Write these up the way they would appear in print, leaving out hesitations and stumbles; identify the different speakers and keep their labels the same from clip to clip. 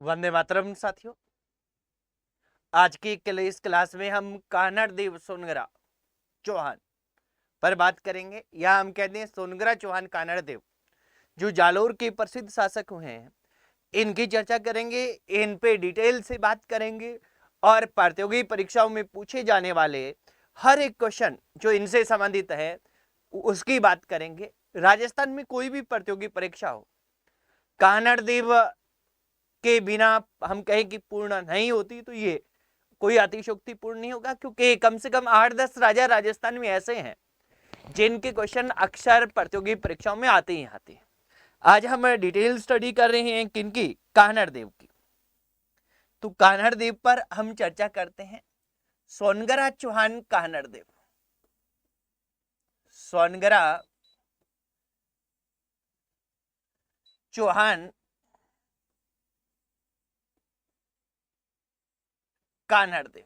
Speaker 1: वंदे मातरम साथियों। आज की इस क्लास में हम कानड़देव सोनगरा चौहान पर बात करेंगे, या हम कहते हैं सोनगरा चौहान कानड़देव, जो जालोर के प्रसिद्ध शासक हुए हैं। इनकी चर्चा करेंगे, इन पे डिटेल से बात करेंगे और प्रतियोगी परीक्षाओं में पूछे जाने वाले हर एक क्वेश्चन जो इनसे संबंधित है उसकी बात करेंगे। राजस्थान में कोई भी प्रतियोगी परीक्षा हो, कानड़देव के बिना हम कहें कि पूर्ण नहीं होती, तो ये कोई अतिशोक्ति पूर्ण नहीं होगा, क्योंकि कम से कम 8-10 राजा राजस्थान में ऐसे हैं जिनके क्वेश्चन अक्सर प्रतियोगी परीक्षाओं में आते ही आते हैं। आज हम डिटेल स्टडी कर रहे हैं किनकी? कान्हड़देव की। तो कान्हड़देव पर हम चर्चा करते हैं। सोनगरा चौहान कान्हड़देव, सोनगरा चौहान कान्हड़देव।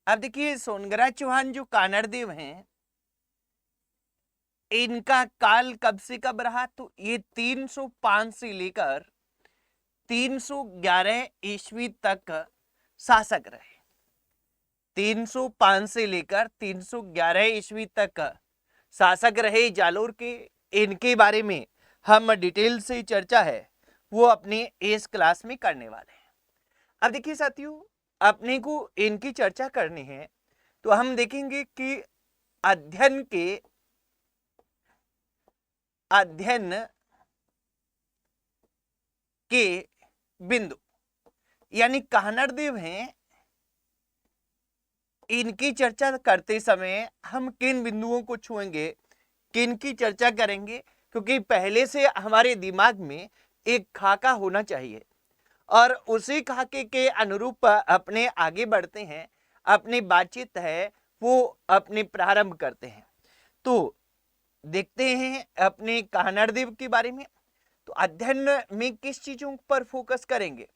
Speaker 1: अब देखिए, सोनगरा चौहान जो कान्हड़देव हैं, इनका काल कब से कब रहा? तो ये 305 से लेकर 311 ईस्वी तक शासक रहे। 305 से लेकर 311 ईस्वी तक शासक रहे जालोर के। इनके बारे में हम डिटेल से चर्चा है वो अपने इस क्लास में करने वाले हैं। अब देखिए साथियों, अपने को इनकी चर्चा करनी है तो हम देखेंगे कि अध्ययन के बिंदु, यानी कान्हड़देव हैं, इनकी चर्चा करते समय हम किन बिंदुओं को छुएंगे, किन की चर्चा करेंगे, क्योंकि पहले से हमारे दिमाग में एक खाका होना चाहिए और उसी खाके के अनुरूप अपने आगे बढ़ते हैं, अपनी बातचीत है वो अपने प्रारंभ करते हैं। तो देखते हैं अपने कान्हड़देव के बारे में। तो अध्ययन में किस चीजों पर फोकस करेंगे?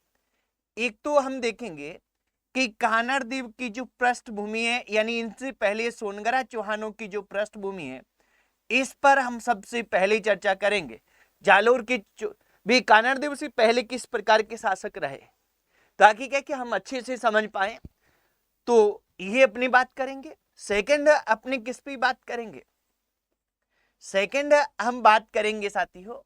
Speaker 1: एक तो हम देखेंगे कि कान्हड़देव की जो पृष्ठभूमि है, यानी इनसे पहले सोनगरा चौहानों की जो पृष्ठभूमि है, इस पर हम सबसे पहले चर्चा करेंगे। जालोर के भी कान्हड़देव से पहले किस प्रकार के शासक रहे, ताकि क्या कि हम अच्छे से समझ पाए। तो ये अपनी बात करेंगे। सेकंड अपने किस पे बात करेंगे? सेकंड हम बात करेंगे साथियों,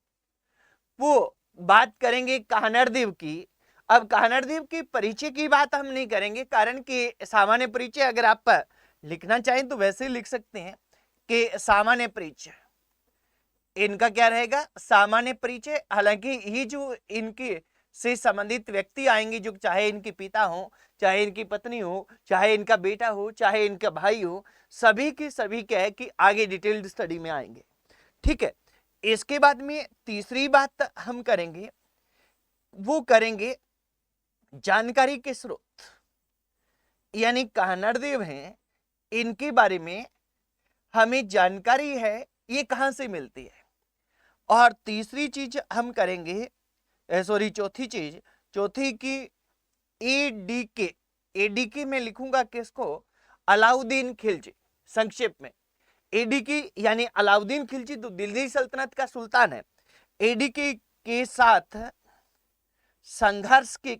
Speaker 1: वो बात करेंगे कान्हड़देव की। अब कान्हड़देव के परिचय की बात हम नहीं करेंगे, कारण कि सामान्य परिचय अगर आप लिखना चाहें तो वैसे लिख सकते हैं कि सामान्य परिचय। इनका क्या रहेगा? सामान्य परिचय। हालांकि ये जो इनके से संबंधित व्यक्ति आएंगे, जो चाहे इनके पिता हो, चाहे इनकी पत्नी हो, चाहे इनका बेटा हो, चाहे इनका भाई हो, सभी के सभी क्या है कि आगे डिटेल्ड स्टडी में आएंगे। ठीक है। इसके बाद में तीसरी बात हम करेंगे, वो करेंगे जानकारी के स्रोत, यानी कान्हड़देव हैं, इनके बारे में हमें जानकारी है ये कहां से मिलती है। और तीसरी चीज हम करेंगे, चौथी की एडीके। एडीके में लिखूंगा किसको? अलाउद्दीन खिलजी। संक्षेप में एडीके यानी अलाउद्दीन खिलजी तो दिल्ली सल्तनत का सुल्तान है। एडीके के साथ संघर्ष के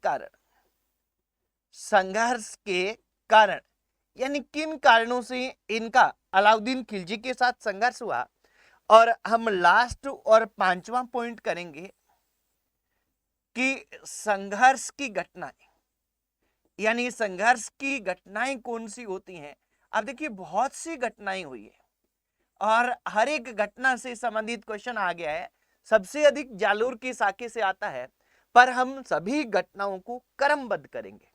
Speaker 1: कारण, यानी किन कारणों से इनका अलाउद्दीन खिलजी के साथ संघर्ष हुआ। और हम लास्ट और पांचवा पॉइंट करेंगे कि संघर्ष की घटनाएं, यानी संघर्ष की घटनाएं कौन सी होती हैं। अब देखिए, बहुत सी घटनाएं हुई है और हर एक घटना से संबंधित क्वेश्चन आ गया है। सबसे अधिक जालोर के साके से आता है, पर हम सभी घटनाओं को क्रमबद्ध करेंगे।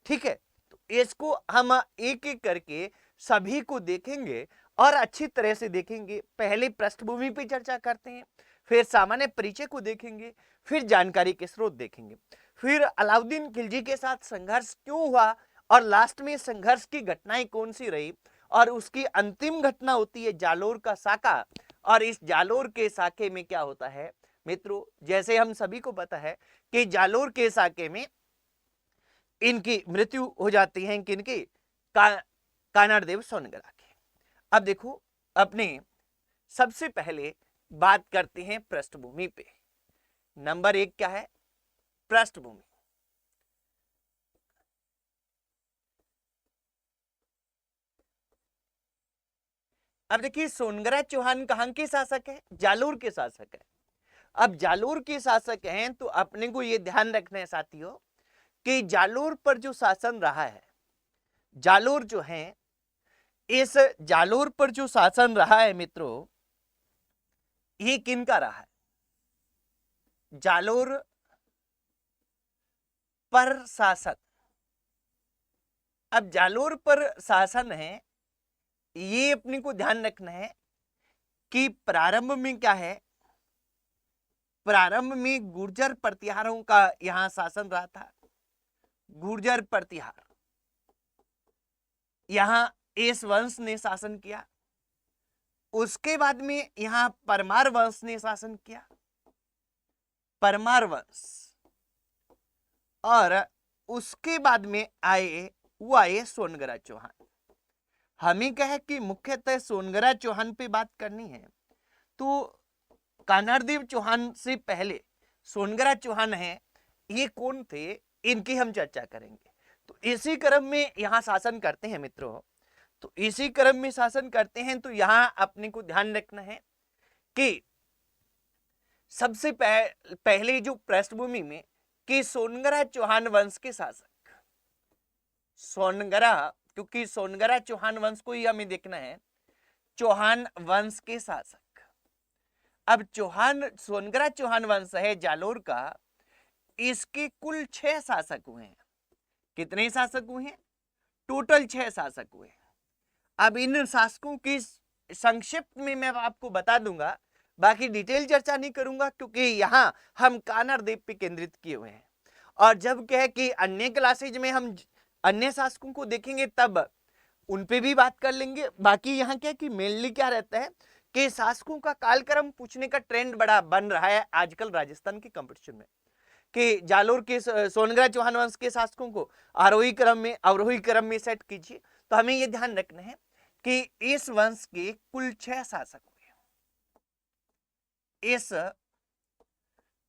Speaker 1: ठीक है। तो इसको हम एक एक करके सभी को देखेंगे और अच्छी तरह से देखेंगे। पहले पृष्ठभूमि पर चर्चा करते हैं, फिर सामान्य परिचय को देखेंगे, फिर जानकारी के स्रोत देखेंगे, फिर अलाउद्दीन खिलजी के साथ संघर्ष क्यों हुआ और लास्ट में संघर्ष की घटनाएं कौन सी रही, और उसकी अंतिम घटना होती है जालोर का साका। और इस जालोर के साके में क्या होता है मित्रों, जैसे हम सभी को पता है कि जालोर के साके में इनकी मृत्यु हो जाती है, किनकी? कान्हड़देव सोनगरा की। अब देखो, अपने सबसे पहले बात करते हैं पृष्ठभूमि पे। नंबर 1 क्या है? पृष्ठभूमि। अब देखिए सोनगरा चौहान कहां के शासक है? जालोर के शासक है। अब जालोर के शासक हैं तो अपने को यह ध्यान रखना है साथियों कि जालोर पर जो शासन रहा है, जालोर जो है, इस जालोर पर जो शासन रहा है मित्रों, ये किनका रहा है? जालोर पर शासन। अब जालोर पर शासन है, ये अपने को ध्यान रखना है कि प्रारंभ में क्या है, प्रारंभ में गुर्जर प्रतिहारों का यहां शासन रहा था। गुर्जर प्रतिहार, यहां एस वंश ने शासन किया। उसके बाद में यहां परमार वंश ने शासन किया, परमार वंश। और उसके बाद में आए सोनगरा चौहान। हमें कहे कि मुख्यतः सोनगरा चौहान पे बात करनी है तो कान्हादेव चौहान से पहले सोनगरा चौहान है, ये कौन थे, इनकी हम चर्चा करेंगे। तो इसी क्रम में यहां शासन करते हैं मित्रों, तो इसी क्रम में शासन करते हैं। तो यहां अपने को ध्यान रखना है कि सबसे पहले जो पृष्ठभूमि में कि सोनगरा चौहान वंश के शासक, सोनगरा, क्योंकि सोनगरा चौहान वंश को ही हमें देखना है, चौहान वंश के शासक। अब सोनगरा चौहान वंश है जालोर का, इसके कुल 6 शासक हुए हैं। कितने शासक हुए हैं? टोटल 6 शासक हुए हैं। अब इन शासकों की संक्षिप्त में मैं आपको बता दूंगा, बाकी डिटेल चर्चा नहीं करूंगा क्योंकि यहां हम कान्हादेव पे केंद्रित किए हुए हैं। और जब कहे कि अन्य क्लासेज में हम अन्य शासकों को देखेंगे तब उन पे भी बात कर लेंगे। बाकी यहाँ क्या कि मेनली क्या रहता है कि शासकों का कालक्रम पूछने का ट्रेंड बड़ा बन रहा है आजकल राजस्थान के कंपटीशन में, कि जालोर के सोनगरा चौहान वंश के शासकों को आरोही क्रम में अवरोही क्रम में सेट कीजिए। तो हमें यह ध्यान रखना है कि इस वंश के कुल 6 शासक हुए। इस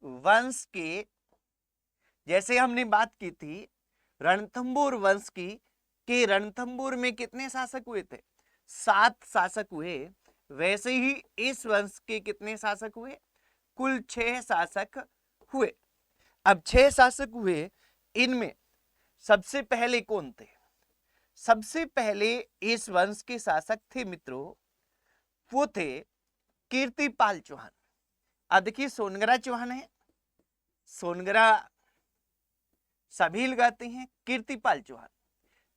Speaker 1: वंश के, जैसे हमने बात की थी रणथंभौर वंश की, कि रणथंभौर में कितने शासक हुए थे? 7 शासक हुए। वैसे ही इस वंश के कितने शासक हुए? कुल 6 शासक हुए। अब 6 शासक हुए, इनमें सबसे पहले कौन थे? सबसे पहले इस वंश के शासक थे मित्रों, वो थे कीर्तिपाल चौहान। अब देखिए सोनगरा चौहान है, सोनगरा सभी लगाते हैं, कीर्तिपाल चौहान।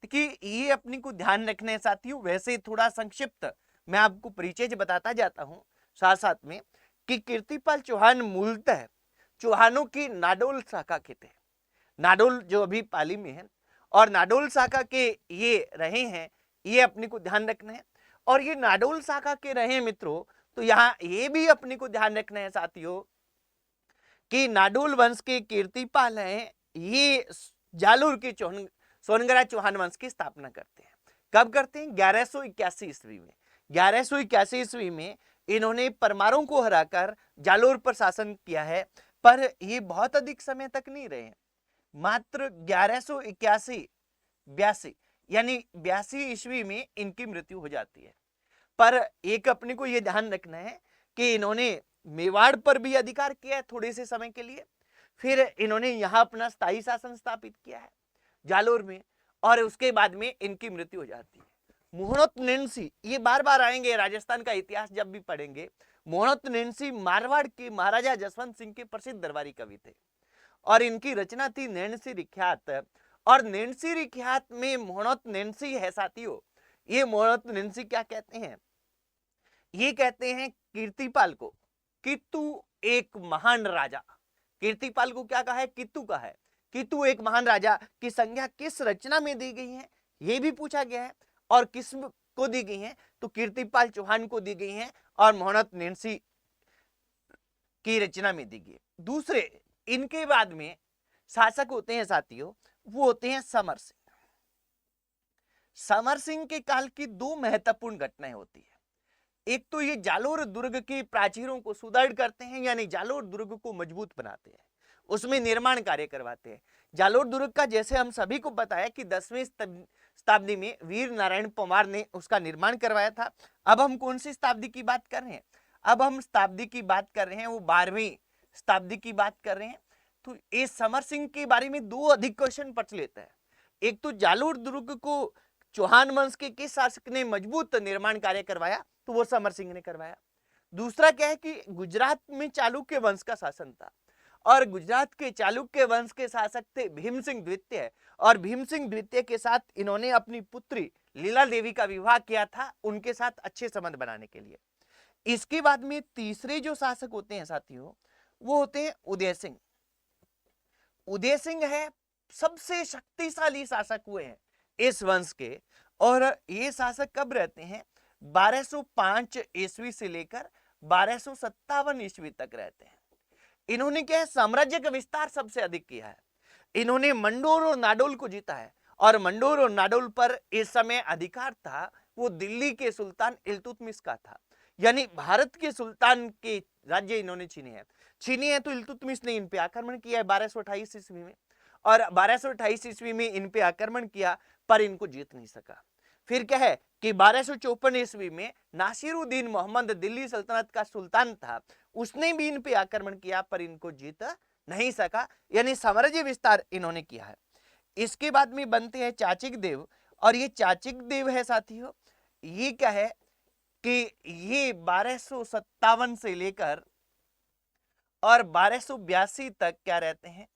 Speaker 1: देखिए ये अपने को ध्यान रखना है साथियों। वैसे थोड़ा संक्षिप्त मैं आपको परिचय बताता जाता हूं साथ साथ में कि कीर्तिपाल चौहान मूलतः चौहानों की नाडोल शाखा के थे। नाडोल जो अभी पाली में है, और नाडोल शाखा के ये रहे हैं, ये अपने को ध्यान रखना है। और ये नाडोल शाखा के रहे मित्रों, तो यहाँ ये भी अपने को ध्यान रखना है साथियों कि नाडोल वंश के कीर्तिपाल हैं, ये जालोर के सोनगरा चौहान वंश की स्थापना करते हैं। कब करते हैं? 1181 ईस्वी में। 1181 ईस्वी में इन्होंने परमारों को हराकर जालोर पर शासन किया है, पर ये बहुत अधिक समय तक नहीं रहे, मात्र 1181-82 यानी 82 ईस्वी में इनकी मृत्यु हो जाती है। पर एक अपने को यह ध्यान रखना है कि इन्होंने मेवाड़ पर भी अधिकार किया है थोड़े से समय के लिए, फिर इन्होंने यहां अपना स्थायी शासन स्थापित किया है जालोर में, और उसके बाद में इनकी मृत्यु हो जाती है। मोहनोत नेन्सी, ये बार बार आएंगे राजस्थान का इतिहास जब भी पढ़ेंगे। मोहनोत नेन्सी मारवाड़ के महाराजा जसवंत सिंह के प्रसिद्ध दरबारी कवि थे, और इनकी रचना थी नैणसी रिख्यात। और नैणसी रिख्यात में मोहनोत नेन्सी है साथियों। ये मोहनोत नेन्सी क्या कहते हैं? ये कहते हैं कीर्तिपाल को कि तू एक महान राजा। कीर्तिपाल को क्या कहा है? कितु का है कि तू एक महान राजा की संज्ञा किस रचना में दी गई है, यह भी पूछा गया है। और किस को दी गई है? तो कीर्तिपाल चौहान को दी गई है और मोहनोत नेन्सी की रचना में दी गई। दूसरे इनके बाद में शासक होते हैं साथियों, वो होते हैं समर सिंह। समर सिंह के काल की 2 महत्वपूर्ण घटनाएं होती है। एक तो ये जालोर दुर्ग की प्राचीरों को सुदृढ़ करते हैं, यानी जालोर दुर्ग को मजबूत बनाते हैं। उसमें निर्माण कार्य करवाते हैं। जालोर दुर्ग का जैसे हम सभी को पता है कि 10वीं शताब्दी में वीर नारायण परमार ने उसका निर्माण करवाया था। अब हम कौन सी शताब्दी की बात कर रहे हैं? अब हम शताब्दी की बात कर रहे हैं, वो 12वीं शताब्दी की बात कर रहे हैं। तो ये समर सिंह के बारे में दो अधिक क्वेश्चन प्रचलित है। एक तो जालोर दुर्ग को चौहान वंश के किस शासक ने मजबूत निर्माण कार्य करवाया? तो वो समर सिंह ने करवाया। दूसरा क्या है कि गुजरात में चालुक्य वंश का शासन था और गुजरात के चालुक्य वंश के शासक थे भीम सिंह द्वितीय, और भीम सिंह द्वितीय के साथ इन्होंने अपनी पुत्री लीला देवी का विवाह किया था उनके साथ अच्छे संबंध बनाने के लिए। इसके बाद में तीसरे जो शासक होते हैं साथियों, वो होते हैं उदय सिंह। उदय सिंह है सबसे शक्तिशाली शासक हुए हैं इस वंश के, और ये शासक कब रहते हैं? 1205 ईस्वी से लेकर 1257 ईस्वी तक रहते हैं। इन्होंने क्या है, साम्राज्य का विस्तार सबसे अधिक किया है। इन्होंने मंडोर और नाडोल को जीता है, और मंडोर और नाडोल पर इस समय अधिकार था वो दिल्ली के सुल्तान इल्तुतमिश का था। यानी भारत के सुल्तान के राज्य इन्होंने छीने हैं तो इल्तुतमिश ने इन पे आक्रमण किया है 1228 ईस्वी में, और 1228 ईस्वी में इन पे आक्रमण किया पर इनको जीत नहीं सका। फिर क्या है कि 1254 ईस्वी में नासिरुद्दीन मोहम्मद दिल्ली सल्तनत का सुल्तान था, उसने भी इन पे आक्रमण किया पर इनको जीत नहीं सका, यानी साम्राज्य विस्तार इन्होंने किया है। इसके बाद में बनते हैं चाचिक देव, और ये चाचिक देव है साथियों, ये क्या है कि ये 1257 से लेकर और 1282 तक क्या रहते हैं,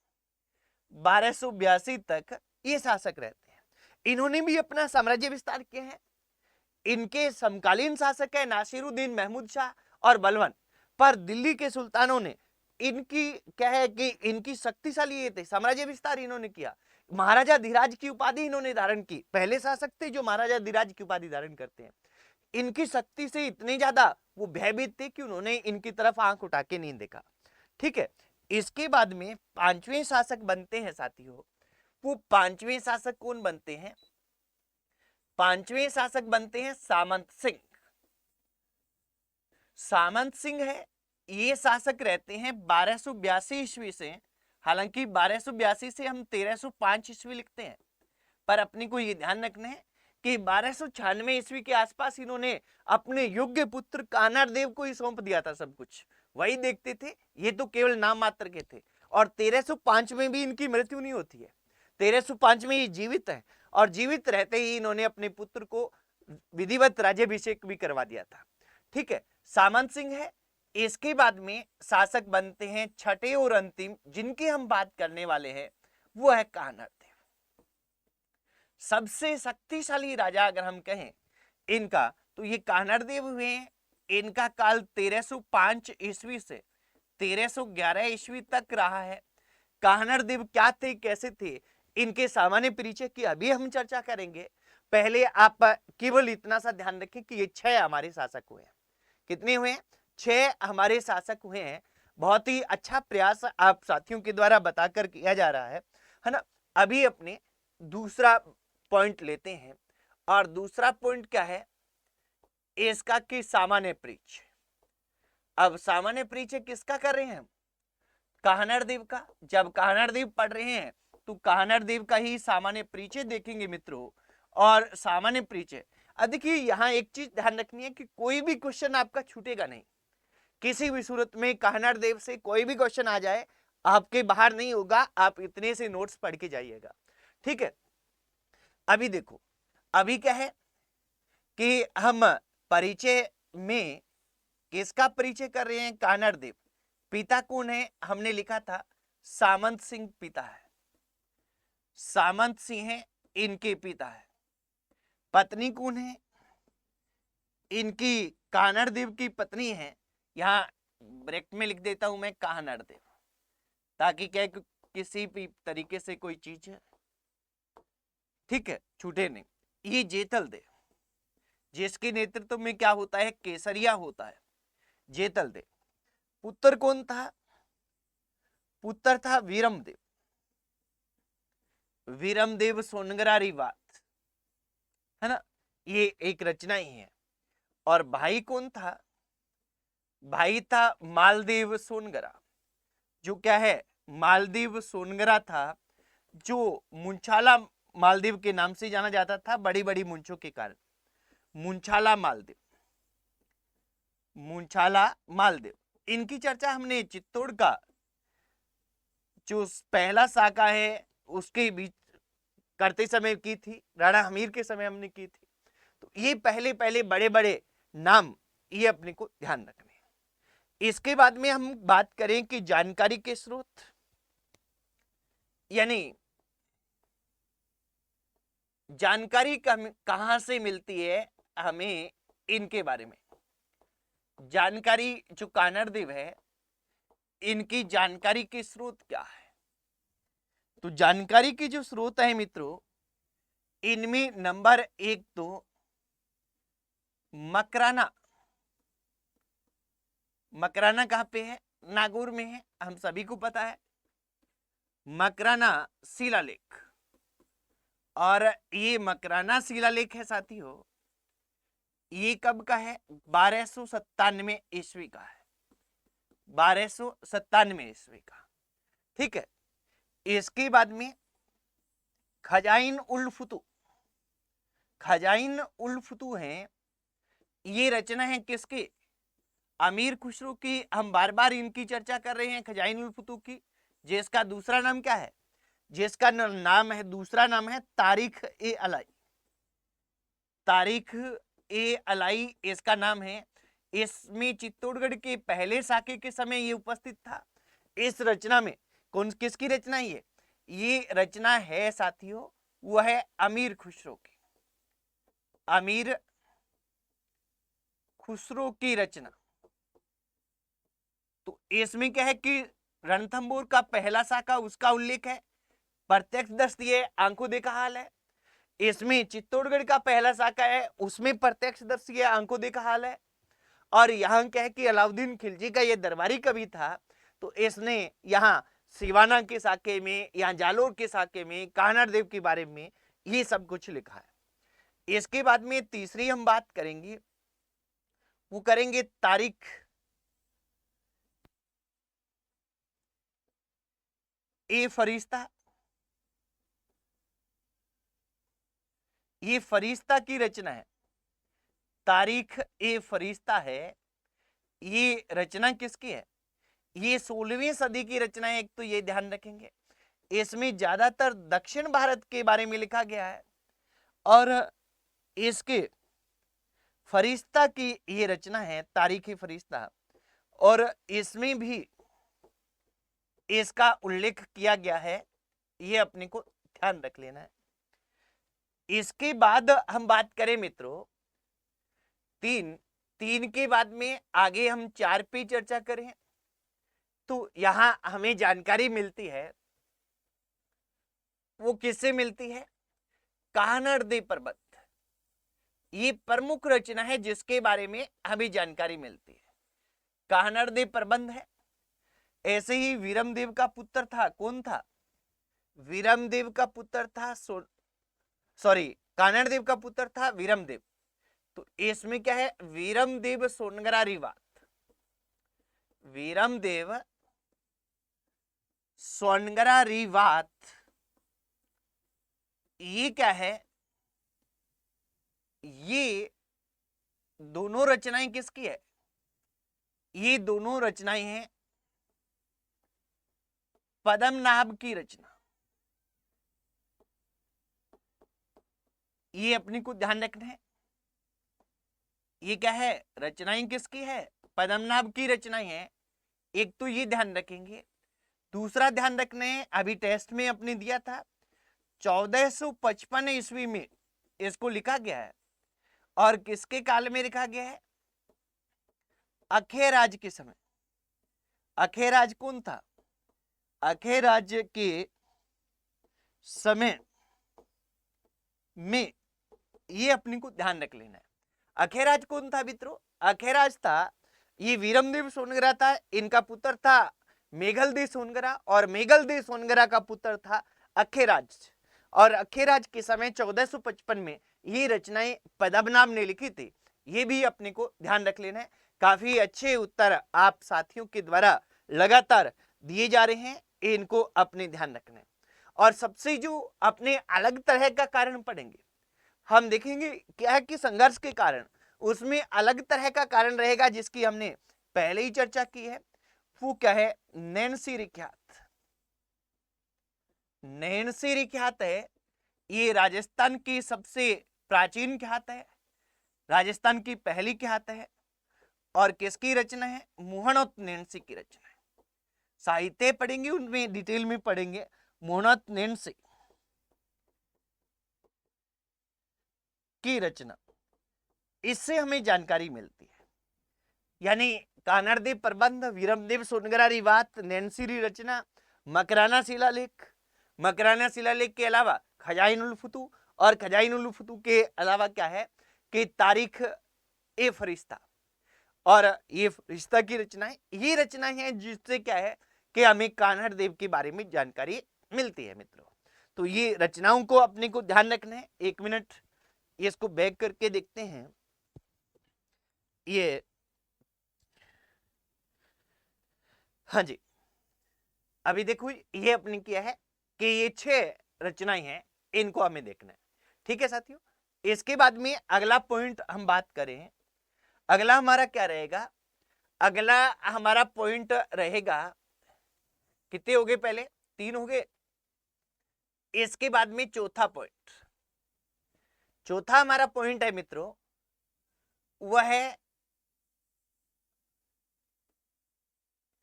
Speaker 1: 1282 तक ये शासक रहते हैं। इन्होंने भी अपना साम्राज्य विस्तार किया है। इनके समकालीन शासक है नासिरुद्दीन महमूद शाह और बलवन, पर दिल्ली के सुल्तानों ने इनकी क्या है कि इनकी शक्तिशाली ये थे, साम्राज्य विस्तार इन्होंने किया। महाराजा धीराज की उपाधि इन्होंने धारण की, पहले शासक थे जो महाराजा धीराज की उपाधि धारण करते हैं। इनकी शक्ति से इतने ज्यादा वो भयभीत थे कि उन्होंने इनकी तरफ आंख उठा के नहीं देखा। ठीक है, इसके बाद में पांचवें शासक बनते हैं साथियों। वो पांचवें शासक कौन बनते हैं? पांचवें शासक बनते हैं सामंत सिंह। सामंत सिंह है, ये शासक रहते हैं 1282 ईस्वी से, हालांकि 1282 से हम 1305 ईस्वी लिखते हैं, पर अपने को ये ध्यान रखना है कि 1296 ईस्वी के आसपास इन्होंने अपने योग्य पुत्र कान्हार देव को ही सौंप दिया था सब कुछ, वही देखते थे, ये तो केवल नाम मात्र के थे। और 1305 में भी इनकी मृत्यु नहीं होती है, 1305 में ये जीवित है, और जीवित रहते ही इन्होंने अपने पुत्र को विधिवत राज्याभिषेक भी करवा दिया था। ठीक है, सामंत सिंह है। इसके बाद में शासक बनते हैं छठे और अंतिम, जिनकी हम बात करने वाले हैं, वो है कान्हार देव। सबसे शक्तिशाली राजा अगर हम कहें इनका, तो ये कान्हार देव हुए हैं। इनका काल 1305 ईस्वी से 1311 ईस्वी तक रहा है। कान्हार देव क्या थे, कैसे थे, इनके सामान्य परिचय की अभी हम चर्चा करेंगे। पहले आप केवल इतना सा ध्यान रखें कि ये 6 हमारे शासक हुए हैं। कितने हुए हैं? 6 हमारे शासक हुए हैं। बहुत ही अच्छा प्रयास आप साथियों के द्वारा बताकर किया जा रहा है ना। अभी अपने दूसरा पॉइंट लेते हैं, और दूसरा पॉइंट क्या है इसका कि सामान्य परिचय। अब सामान्य परिचय किसका कर रहे हैं हम? कान्हार देव का। जब कान्हार देव पढ़ रहे हैं तो कान्हार देव का ही सामान्य परिचय देखेंगे मित्रों। और सामान्य परिचय, देखिए यहाँ एक चीज ध्यान रखनी है कि कोई भी क्वेश्चन आपका छूटेगा नहीं। किसी भी सूरत में कान्हार देव से कोई भी क्वेश्चन आ जाए आपके बाहर नहीं होगा, आप इतने से नोट्स पढ़ के जाइएगा। ठीक है, अभी देखो, अभी क्या है कि हम परिचय में किसका परिचय कर रहे हैं? कान्हार देव। पिता कौन है? हमने लिखा था सामंत सिंह पिता है, सामंत सिंह है इनके पिता है। पत्नी कौन है? इनकी कान्हार देव की पत्नी है, यहां ब्रैकेट में लिख देता हूं मैं कान्हार देव, ताकि क्या किसी भी तरीके से कोई चीज है, ठीक है, छूटे नहीं। ये जेतल देव, जिसके नेतृत्व में क्या होता है? केसरिया होता है, जेतल देव। पुत्र कौन था? पुत्र था वीरमदेव, वीरमदेव सोनगरारी बात है ना, ये एक रचना ही है। और भाई कौन था? भाई था मालदेव सोनगरा, जो क्या है मालदीव सोनगरा था, जो मुंछाला मालदीव के नाम से जाना जाता था बड़ी बड़ी मूंछों के कारण। मुंछाला मालदीव, मुंछाला मालदीव। इनकी चर्चा हमने चित्तौड़ का जो पहला शाखा है उसके बीच करते समय की थी, राणा हमीर के समय हमने की थी। तो ये पहले पहले बड़े बड़े नाम ये अपने को ध्यान रखने हैं। इसके बाद में हम बात करें कि जानकारी के स्रोत, यानी जानकारी कहां से मिलती है हमें इनके बारे में। जानकारी जो कानड़ देव है इनकी जानकारी के स्रोत क्या है? तो जानकारी के जो स्रोत है मित्रों, इनमें नंबर एक तो मकराना। मकराना कहां पे है? नागौर में है, हम सभी को पता है। मकराना शिलालेख, और ये मकराना शिलालेख है साथियों, ये कब का है? 1297 ईस्वी का है, 1297 ईस्वी का। ठीक है। इसके बाद में खजाइन उल फुतू, खजाइन उल फुतू है, ये रचना है किसकी? अमीर खुसरो की। हम बार बार इनकी चर्चा कर रहे हैं, खजाइन उल फुतू की, जिसका दूसरा नाम क्या है? जिसका नाम है, दूसरा नाम है तारीख ए अलाई। तारीख ए अलाई इसका नाम है। इसमें चित्तौड़गढ़ के पहले साके के समय ये उपस्थित था। इस रचना में कौन किसकी रचना? ये रचना है साथियों, वह है अमीर खुसरो की, अमीर खुसरो की रचना। तो इसमें क्या है कि रणथंभौर का पहला साका उसका उल्लेख है, प्रत्यक्षदर्शी है, आंखों देखा हाल है। इसमें चित्तौड़गढ़ का पहला साका है, उसमें प्रत्यक्षदर्शी है, आंखों देखा हाल है। और यहाँ क्या है कि अलाउद्दीन खिलजी का ये दरबारी कवि था, तो इसने यहाँ सिवाना के साके में, यहाँ जालोर के साके में कानड़ देव के बारे में ये सब कुछ लिखा है। इसके बाद में तीसरी हम बात करेंगे, वो करेंगे तारीख ए फरिश्ता। ये फरिश्ता की रचना है, तारीख ए फरिश्ता है। ये रचना किसकी है? ये 16वीं सदी की रचना है, एक तो ये ध्यान रखेंगे। इसमें ज्यादातर दक्षिण भारत के बारे में लिखा गया है, और इसके फरिश्ता की ये रचना है, तारीख ए फरिश्ता, और इसमें भी इसका उल्लेख किया गया है, ये अपने को ध्यान रख लेना है। इसके बाद हम बात करें मित्रों तीन के बाद में आगे हम 4 पे चर्चा करें, तो यहां हमें जानकारी मिलती है, वो किससे मिलती है? कानड़ देव प्रबंध। ये प्रमुख रचना है जिसके बारे में हमें जानकारी मिलती है, कानड़ देव प्रबंध है। ऐसे ही वीरमदेव का पुत्र था, कौन था? वीरमदेव का पुत्र था, कानड़ देव का पुत्र था वीरमदेव। तो इसमें क्या है? वीरमदेव सोनगरा रिवात, वीरमदेव सोनगरा रिवात, ये क्या है? ये दोनों रचनाएं किसकी है? ये दोनों रचनाएं हैं पद्मनाभ की रचना। ये अपने को ध्यान रखना है, ये क्या है? रचनाएं किसकी है? पद्मनाभ की रचनाएं हैं। एक तो ये ध्यान रखेंगे, दूसरा ध्यान रखना है, अभी टेस्ट में अपने दिया था 1455 ईस्वी में इसको लिखा गया है, और किसके काल में लिखा गया है? अखेराज के समय। अखेराज कौन था? अखेराज के समय में ये अपने को ध्यान रख लेना है। अखेराज कौन था मित्रों? अखेराज था, ये वीरमदेव सोनगरा था, इनका पुत्र था मेघलदेव सोनगरा, और मेघलदेव सोनगरा का पुत्र था अखेराज। और अखेराज के समय 1455 में ये रचनाएं पद्मनाभ ने लिखी थी, ये भी अपने को ध्यान रख लेना है। काफी अच्छे उत्तर आप साथियों के द्वारा लगातार दिए जा रहे हैं, इनको अपने ध्यान रखना है। और सबसे जो अपने अलग तरह का कारण पढ़ेंगे, हम देखेंगे क्या है कि संघर्ष के कारण उसमें अलग तरह का कारण रहेगा, जिसकी हमने पहले ही चर्चा की है। वो क्या है? नैन्सी रिख्यात। नैन्सी रिख्यात है, ये राजस्थान की सबसे प्राचीन ख्यात है, राजस्थान की पहली ख्यात है। और किसकी रचना है? मोहनोत नैन्सी की रचना है। साहित्य पढ़ेंगे उनमें डिटेल में पढ़ेंगे। मोहनोत नैन्सी की रचना, इससे हमें जानकारी मिलती है। यानी कानड़देव प्रबंध, वीरमदेव सोनगरारी वात, नैन्सी रचना, मकराना शिलालेख, मकराना शिलालेख के अलावा खजाइनुल फुतू, और खजाइनुल फुतू के अलावा क्या है कि तारीख ए फरिश्ता, और ये फरिश्ता की रचनाएं, ये रचनाएं हैं जिससे क्या है कि हमें कान्हड़ देव के बारे में जानकारी मिलती है मित्रों। तो ये रचनाओं को अपने को ध्यान रखना है। एक मिनट इसको बैक करके देखते हैं। ये हाँ जी, अभी देखो ये अपने किया है कि ये 6 रचनाएं हैं, इनको हमें देखना है। ठीक है साथियों, इसके बाद में अगला पॉइंट हम बात करें। अगला हमारा क्या रहेगा? अगला हमारा पॉइंट रहेगा, कितने हो गए? पहले 3 हो गए। इसके बाद में चौथा पॉइंट, चौथा हमारा पॉइंट है मित्रों, वह है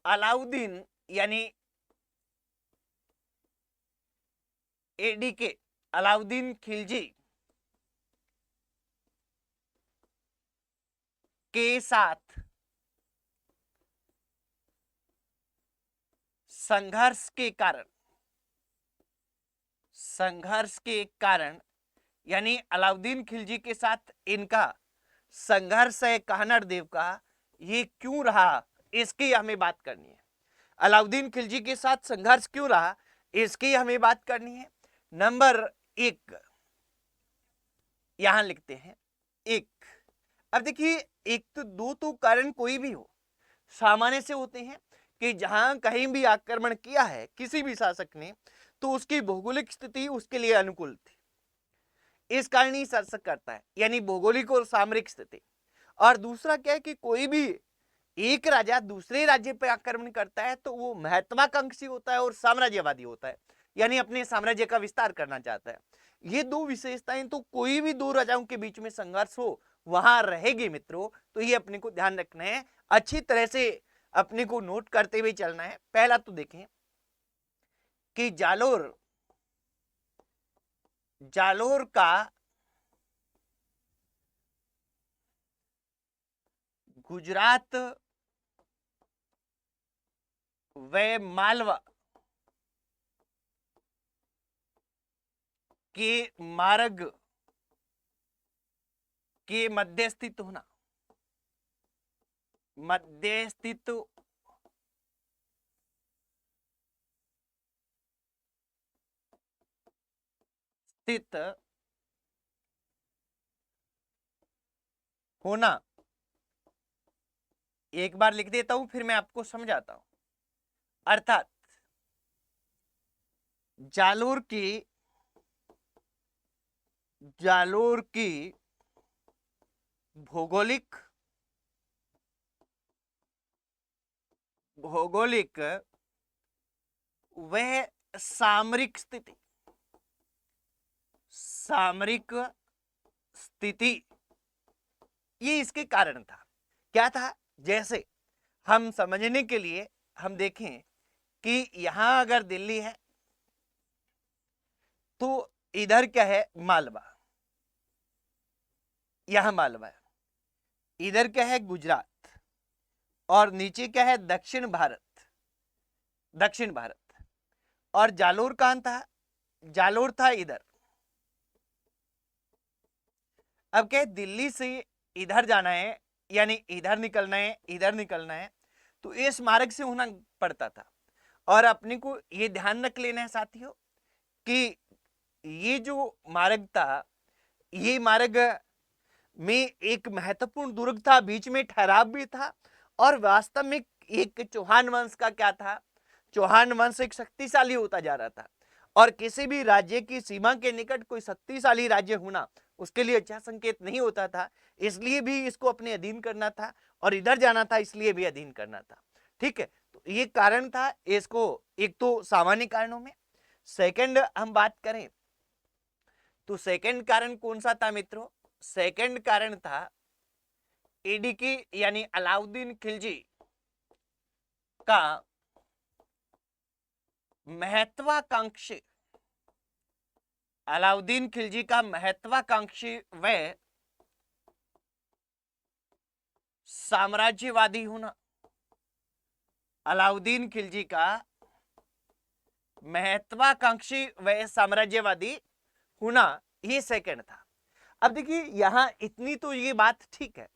Speaker 1: अलाउद्दीन यानी एडीके, अलाउद्दीन खिलजी के साथ संघर्ष के कारण, संघर्ष के कारण, यानी अलाउद्दीन खिलजी के साथ इनका संघर्ष है कान्हड़ देव का, ये क्यों रहा, इसकी हमें बात करनी है। अलाउद्दीन खिलजी के साथ संघर्ष क्यों रहा, इसकी हमें बात करनी है। नंबर 1 यहां लिखते हैं 1। अब देखिए, एक तो 2 तो कारण कोई भी हो, सामान्य से होते हैं कि जहां कहीं भी आक्रमण किया है किसी भी शासक ने, तो उसकी भौगोलिक स्थिति उसके लिए अनुकूल थी, इस कारण ही शासक करता है, यानी भौगोलिक और सामरिक स्थिति। और दूसरा क्या है कि कोई भी एक राजा दूसरे राज्य पर आक्रमण करता है तो वो महत्वाकांक्षी होता है और साम्राज्यवादी होता है, यानी अपने साम्राज्य का विस्तार करना चाहता है। ये 2 विशेषताएं तो कोई भी 2 राजाओं के बीच में संघर्ष हो वहां रहेगी मित्रों। तो ये अपने को ध्यान रखना है, अच्छी तरह से अपने को नोट करते हुए चलना है। पहला तो देखें कि जालोर, जालोर का गुजरात व मालवा के मार्ग के मध्य स्थित होना, मध्य स्थित स्थित होना, एक बार लिख देता हूं फिर मैं आपको समझाता हूं। अर्थात जालोर की, जालोर की भौगोलिक, भौगोलिक वह सामरिक स्थिति, सामरिक स्थिति, ये इसके कारण था। क्या था? जैसे हम समझने के लिए हम देखें कि यहां अगर दिल्ली है तो इधर क्या है? मालवा, यहां मालवा है, इधर क्या है? गुजरात, और नीचे क्या है? दक्षिण भारत, दक्षिण भारत। और जालोर कहां था? जालोर था इधर। अब क्या है? दिल्ली से इधर जाना है, यानी इधर निकलना है, इधर निकलना है, तो इस मार्ग से होना पड़ता था। और अपने को ये ध्यान रख लेना है साथियों कि ये जो मार्ग था, ये मार्ग में एक महत्वपूर्ण दुर्ग था, बीच में ठहराव भी था, और वास्तव में एक चौहान वंश का क्या था? चौहान वंश एक शक्तिशाली होता जा रहा था और किसी भी राज्य की सीमा के निकट कोई शक्तिशाली राज्य होना उसके लिए अच्छा संकेत नहीं होता था, इसलिए भी इसको अपने अधीन करना था और इधर जाना था इसलिए भी अधीन करना था। ठीक है, तो ये कारण था इसको, एक तो सामान्य कारणों में। सेकंड हम बात करें तो सेकंड कारण कौन सा था मित्रों? सेकंड कारण था एडीकी यानी अलाउद्दीन खिलजी का महत्वाकांक्षी, अलाउद्दीन खिलजी का महत्वाकांक्षी व साम्राज्यवादी होना। अलाउद्दीन खिलजी का महत्वाकांक्षी व साम्राज्यवादी होना, ये सेकंड था। अब देखिए यहां इतनी तो ये बात ठीक है।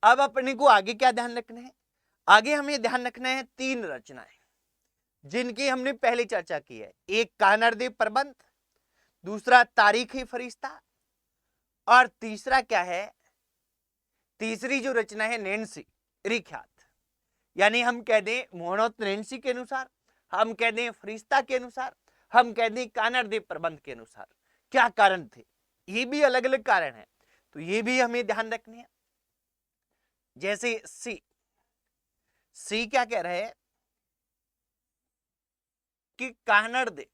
Speaker 1: अब अपने को आगे क्या ध्यान रखना है? आगे हमें ध्यान रखना है तीन रचनाएं जिनकी हमने पहले चर्चा की है। एक कानरदेव प्रबंध, दूसरा तारीखी फरिश्ता और तीसरा क्या है, तीसरी जो रचना है नैन्सी रिख्यात। यानी हम कह दें मोहनोत नैन्सी के अनुसार, हम कह दें फरिश्ता के अनुसार, हम कह दें कानरदेव प्रबंध के अनुसार। क्या कारण थे? ये भी अलग अलग कारण है, तो ये भी हमें ध्यान रखने हैं। जैसे सी क्या कह रहे हैं कि कानरदेव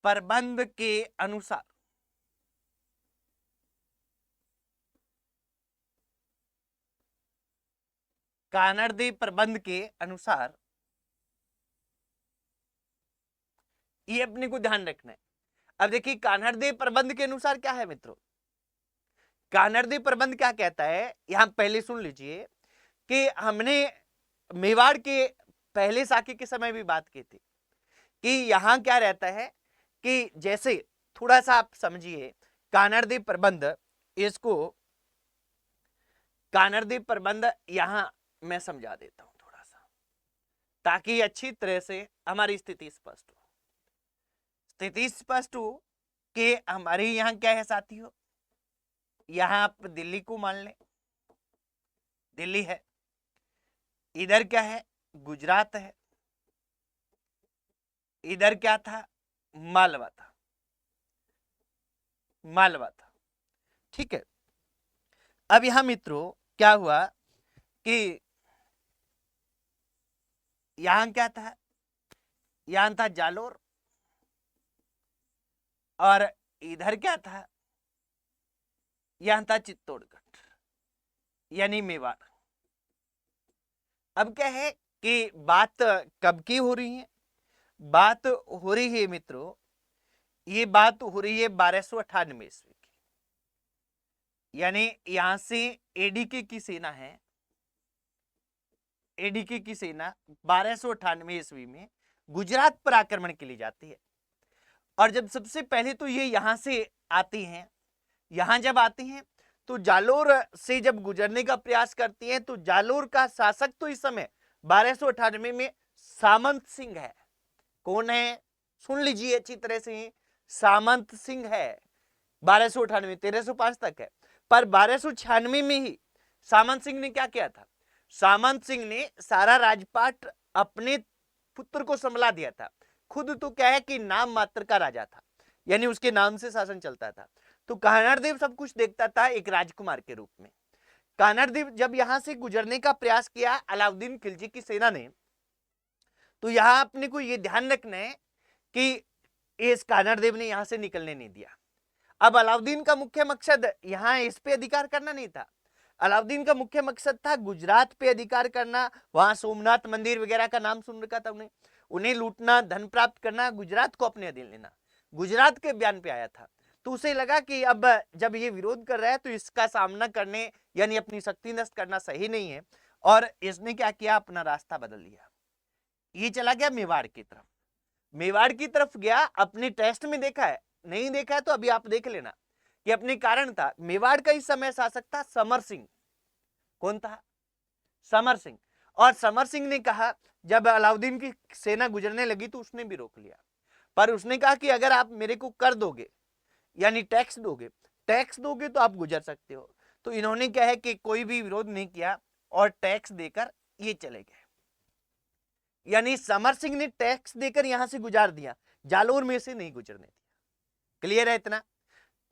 Speaker 1: प्रबंध के अनुसार कानरदेव प्रबंध के अनुसार, ये अपने को ध्यान रखना है। अब देखिए कानरदेव प्रबंध के अनुसार क्या है मित्रों, कानरदेव प्रबंध क्या कहता है, यहां पहले सुन लीजिए कि हमने मेवाड़ के पहले साके के समय भी बात की थी कि यहां क्या रहता है कि जैसे थोड़ा सा आप समझिए कानरदेव प्रबंध, इसको कानरदेव प्रबंध यहां मैं समझा देता हूं थोड़ा सा ताकि अच्छी तरह से हमारी स्थिति स्पष्ट हो। स्थिति स्पष्ट हो कि हमारे यहां क्या है साथियों, यहां आप दिल्ली को मान लें, दिल्ली है, इधर क्या है गुजरात है, इधर क्या था मालवा था, मालवा था। ठीक है, अब यहां मित्रों क्या हुआ कि यहां क्या था, यहां था जालोर और इधर क्या था, यहां था चित्तौड़गढ़ यानी मेवाड़। अब क्या है कि बात कब की हो रही है, बात हो रही है मित्रों, ये बात हो रही है 1298 ईस्वी की। यानी यहां से एडीके की सेना है, एडीके की सेना 1298 ईस्वी में गुजरात पर आक्रमण के लिए जाती है। और जब सबसे पहले तो ये यहां से आती हैं, यहां जब आती हैं तो जालोर से जब गुजरने का प्रयास करती हैं तो जालोर का शासक तो इस समय 1298 में सामंत सिंह है। कौन है? सुन लीजिए अच्छी तरह से, सामंत सिंह है। 1298 1305 तक है, पर 1296 में ही सामंत सिंह ने क्या किया था, सामंत सिंह ने सारा राजपाट अपने पुत्र को संभला दिया था। खुद तो क्या है कि नाम मात्र का राजा था, यानी उसके नाम से शासन चलता था, तो कानरदेव सब कुछ देखता था एक राजकुमार के रूप में। कानरदेव जब यहां से गुजरने का प्रयास किया अलाउद्दीन खिलजी की सेना ने, तो यहां अपने को यह ध्यान रखना है कि इस कानरदेव ने यहां से निकलने नहीं दिया। अब अलाउद्दीन का मुख्य मकसद यहां इस पे अधिकार करना नहीं था, अलाउद्दीन का मुख्य मकसद था गुजरात पे अधिकार करना। वहां सोमनाथ मंदिर वगैरह का नाम सुन रखा था उन्हें लूटना, धन प्राप्त करना, गुजरात को अपने अधीन लेना। गुजरात के बयान पे आया था, तो उसे लगा कि अब जब ये विरोध कर रहा है तो इसका सामना करने यानी अपनी शक्ति नष्ट करना सही नहीं है, और इसने क्या किया, अपना रास्ता बदल लिया। ये चला गया मेवाड़ की तरफ, मेवाड़ की तरफ गया। अपने टेस्ट में देखा है, नहीं देखा है तो अभी आप देख लेना कि अपने कारण था। मेवाड़ का इस समय शासक था समर सिंह। कौन था? समर सिंह। और समर सिंह ने कहा, जब अलाउद्दीन की सेना गुजरने लगी तो उसने भी रोक लिया, पर उसने कहा कि अगर आप मेरे को कर दोगे यानी टैक्स दोगे टैक्स दोगे तो आप गुजर सकते हो। तो इन्होंने क्या है कि कोई भी विरोध नहीं किया और टैक्स देकर ये चले गए। यानी समर सिंह ने टैक्स देकर यहां से गुजार दिया, जालोर में से नहीं गुजरने दिया। क्लियर है इतना?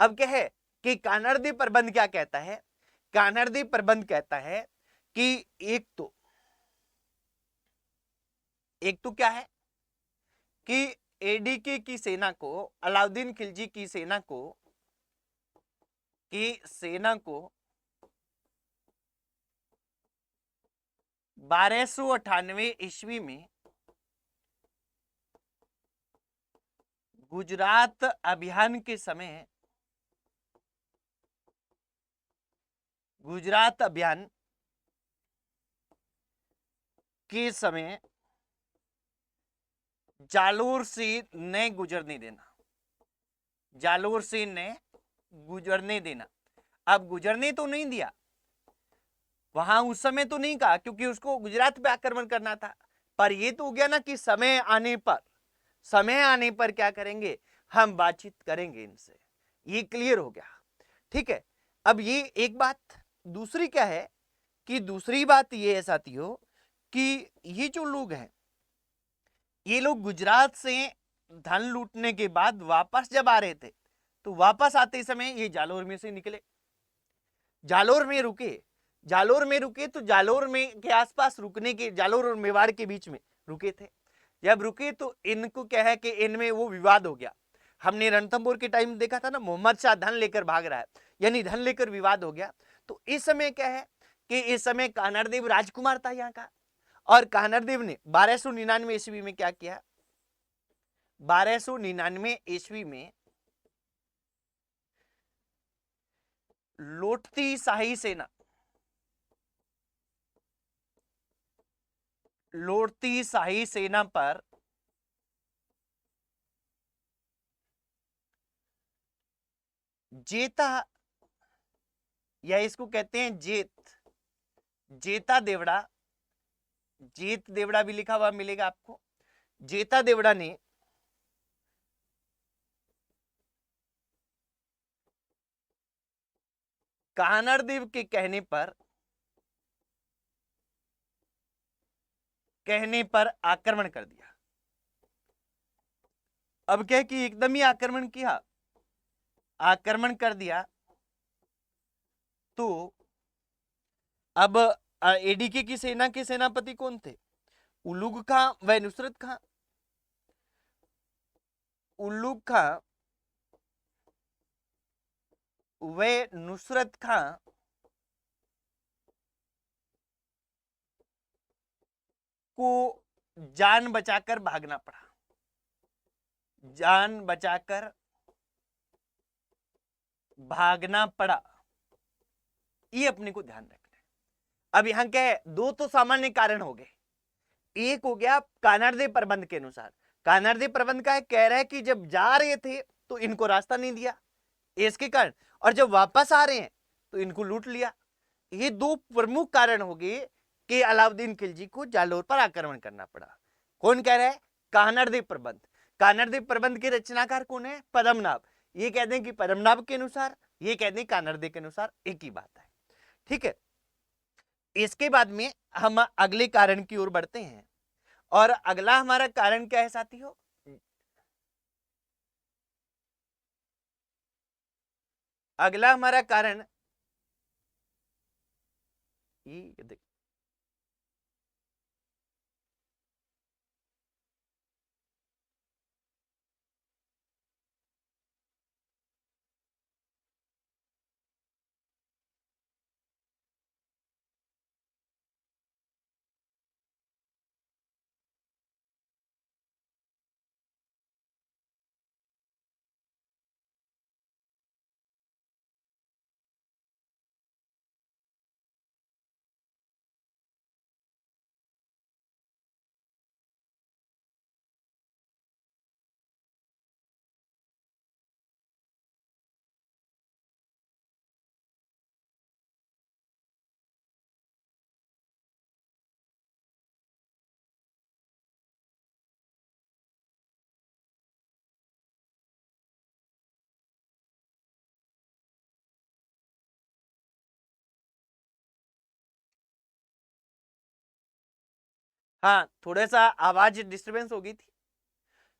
Speaker 1: अब क्या है कि कानड़देव प्रबंध क्या कहता है? कानड़देव प्रबंध कहता है कि एक तो क्या है कि एडीके की सेना को, अलाउद्दीन खिलजी की सेना को 1298 ईस्वी में गुजरात अभियान के समय, गुजरात अभियान के समय जालोर से न गुजरने देना, जालोर से न गुजरने देना। अब गुजरने तो नहीं दिया, वहां उस समय तो नहीं कहा क्योंकि उसको गुजरात पे आक्रमण करना था, पर ये तो हो गया ना कि समय आने पर क्या करेंगे, हम बातचीत करेंगे इनसे, ये क्लियर हो गया। ठीक है, अब ये एक बात। दूसरी क्या है कि दूसरी बात ये है साथियों कि ये जो लोग हैं, ये लोग गुजरात से धन लूटने के बाद वापस जब आ रहे थे तो वापस आते समय ये जालोर में से निकले, जालोर में रुके, तो जालोर में के आसपास रुकने के, जालोर और मेवाड़ के बीच में रुके थे। जब रुके तो इनको क्या है कि इनमें वो विवाद हो गया। हमने रणथंभौर के टाइम देखा था ना, मोहम्मद शाह धन लेकर भाग रहा है, यानी धन लेकर विवाद हो गया। तो इस समय क्या है कि इस समय कानड़देव राजकुमार था यहाँ का, और कानड़देव ने 1299 ईस्वी में क्या किया, 1299 ईस्वी में लौटती शाही सेना, लौटती शाही सेना पर जेता, या इसको कहते हैं जेता देवड़ा, जेत देवड़ा भी लिखा हुआ मिलेगा आपको। जेता देवड़ा ने कानड़देव के कहने पर आक्रमण कर दिया। अब क्या कि एकदम ही आक्रमण किया, आक्रमण कर दिया। तो अब एडीके की सेना के सेनापति कौन थे? उलुग खां व नुसरत खां। उलुग खां व नुसरत खां को जान बचाकर भागना पड़ा, जान बचाकर भागना पड़ा, ये अपने को ध्यान रखना है। अब यहां क्या है, दो तो सामान्य कारण हो गए। एक हो गया कानड़देव प्रबंध के अनुसार, कानड़देव प्रबंध का कह रहा है कि जब जा रहे थे तो इनको रास्ता नहीं दिया, इसके कारण, और जब वापस आ रहे हैं तो इनको लूट लिया। ये दो प्रमुख कारण हो गए कि अलाउद्दीन खिलजी को जालोर पर आक्रमण करना पड़ा। कौन कह रहा है? कानड़देव प्रबंध। कानड़देव प्रबंध के रचनाकार कौन है? पद्मनाभ। ये कहते हैं कि पद्मनाभ के अनुसार, ये कहते हैं कानड़देव के अनुसार, एक ही बात है। ठीक है, इसके बाद में हम अगले कारण की ओर बढ़ते हैं, और अगला हमारा कारण क्या है साथियों? अगला हमारा कारण ये हाँ, थोड़ा सा आवाज डिस्टरबेंस हो गई थी।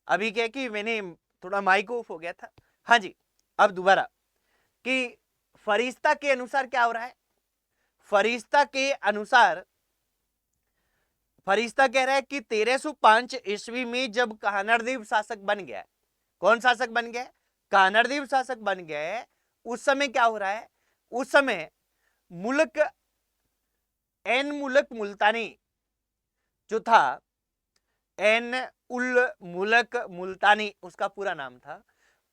Speaker 1: अभी क्या कि मैंने थोड़ा माइक ऑफ हो गया था। हाँ जी, अब दोबारा कि फरिश्ता के अनुसार क्या हो रहा है। फरिश्ता के अनुसार फरिश्ता कह रहा है कि 1305 ईस्वी में जब कानरदेव शासक बन गया, कौन शासक बन गया? कानरदेव शासक बन गया है। उस समय क्या हो रहा है? उस समय मुल्क एन मुल्क मुल्तानी जो था, एन उल मुल्क मुल्तानी उसका पूरा नाम था,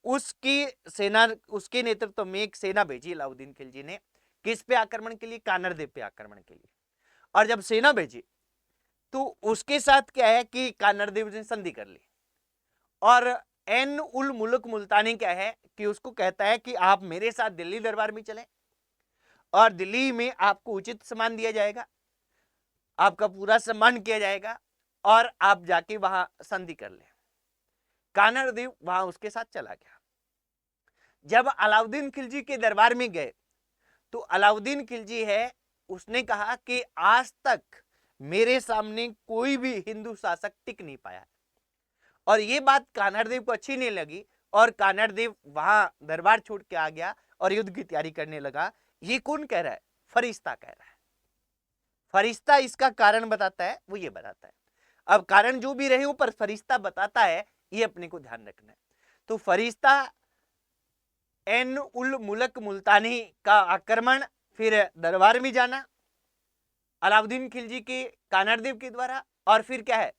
Speaker 1: उसकी सेना, उसके नेतृत्व में एक सेना भेजी अलाउद्दीन खिलजी ने। किस पे आक्रमण के लिए? कानरदेव पे आक्रमण के लिए। और जब सेना भेजी तो उसके साथ क्या है कि कानरदेव ने संधि कर ली। और एन उल मुल्क मुल्तानी क्या है कि उसको कहता है कि आप मेरे साथ दिल्ली दरबार में चलें और दिल्ली में आपको उचित सम्मान दिया जाएगा, आपका पूरा सम्मान किया जाएगा और आप जाके वहां संधि कर लें। कानरदेव वहां उसके साथ चला गया। जब अलाउद्दीन खिलजी के दरबार में गए तो अलाउद्दीन खिलजी है, उसने कहा कि आज तक मेरे सामने कोई भी हिंदू शासक टिक नहीं पाया। और ये बात कानरदेव को अच्छी नहीं लगी और कानरदेव वहां दरबार छोड़ के आ गया और युद्ध की तैयारी करने लगा। ये कौन कह रहा है? फरिश्ता कह रहा है। फरिश्ता इसका कारण बताता है, वो ये बताता है। अब कारण जो भी रहे हो पर फरिश्ता बताता है, ये अपने को ध्यान रखना है। तो फरिश्ता एन उल मुल्क मुल्तानी का आक्रमण, फिर दरबार में जाना अलाउद्दीन खिलजी के कानरदेव के द्वारा, और फिर क्या है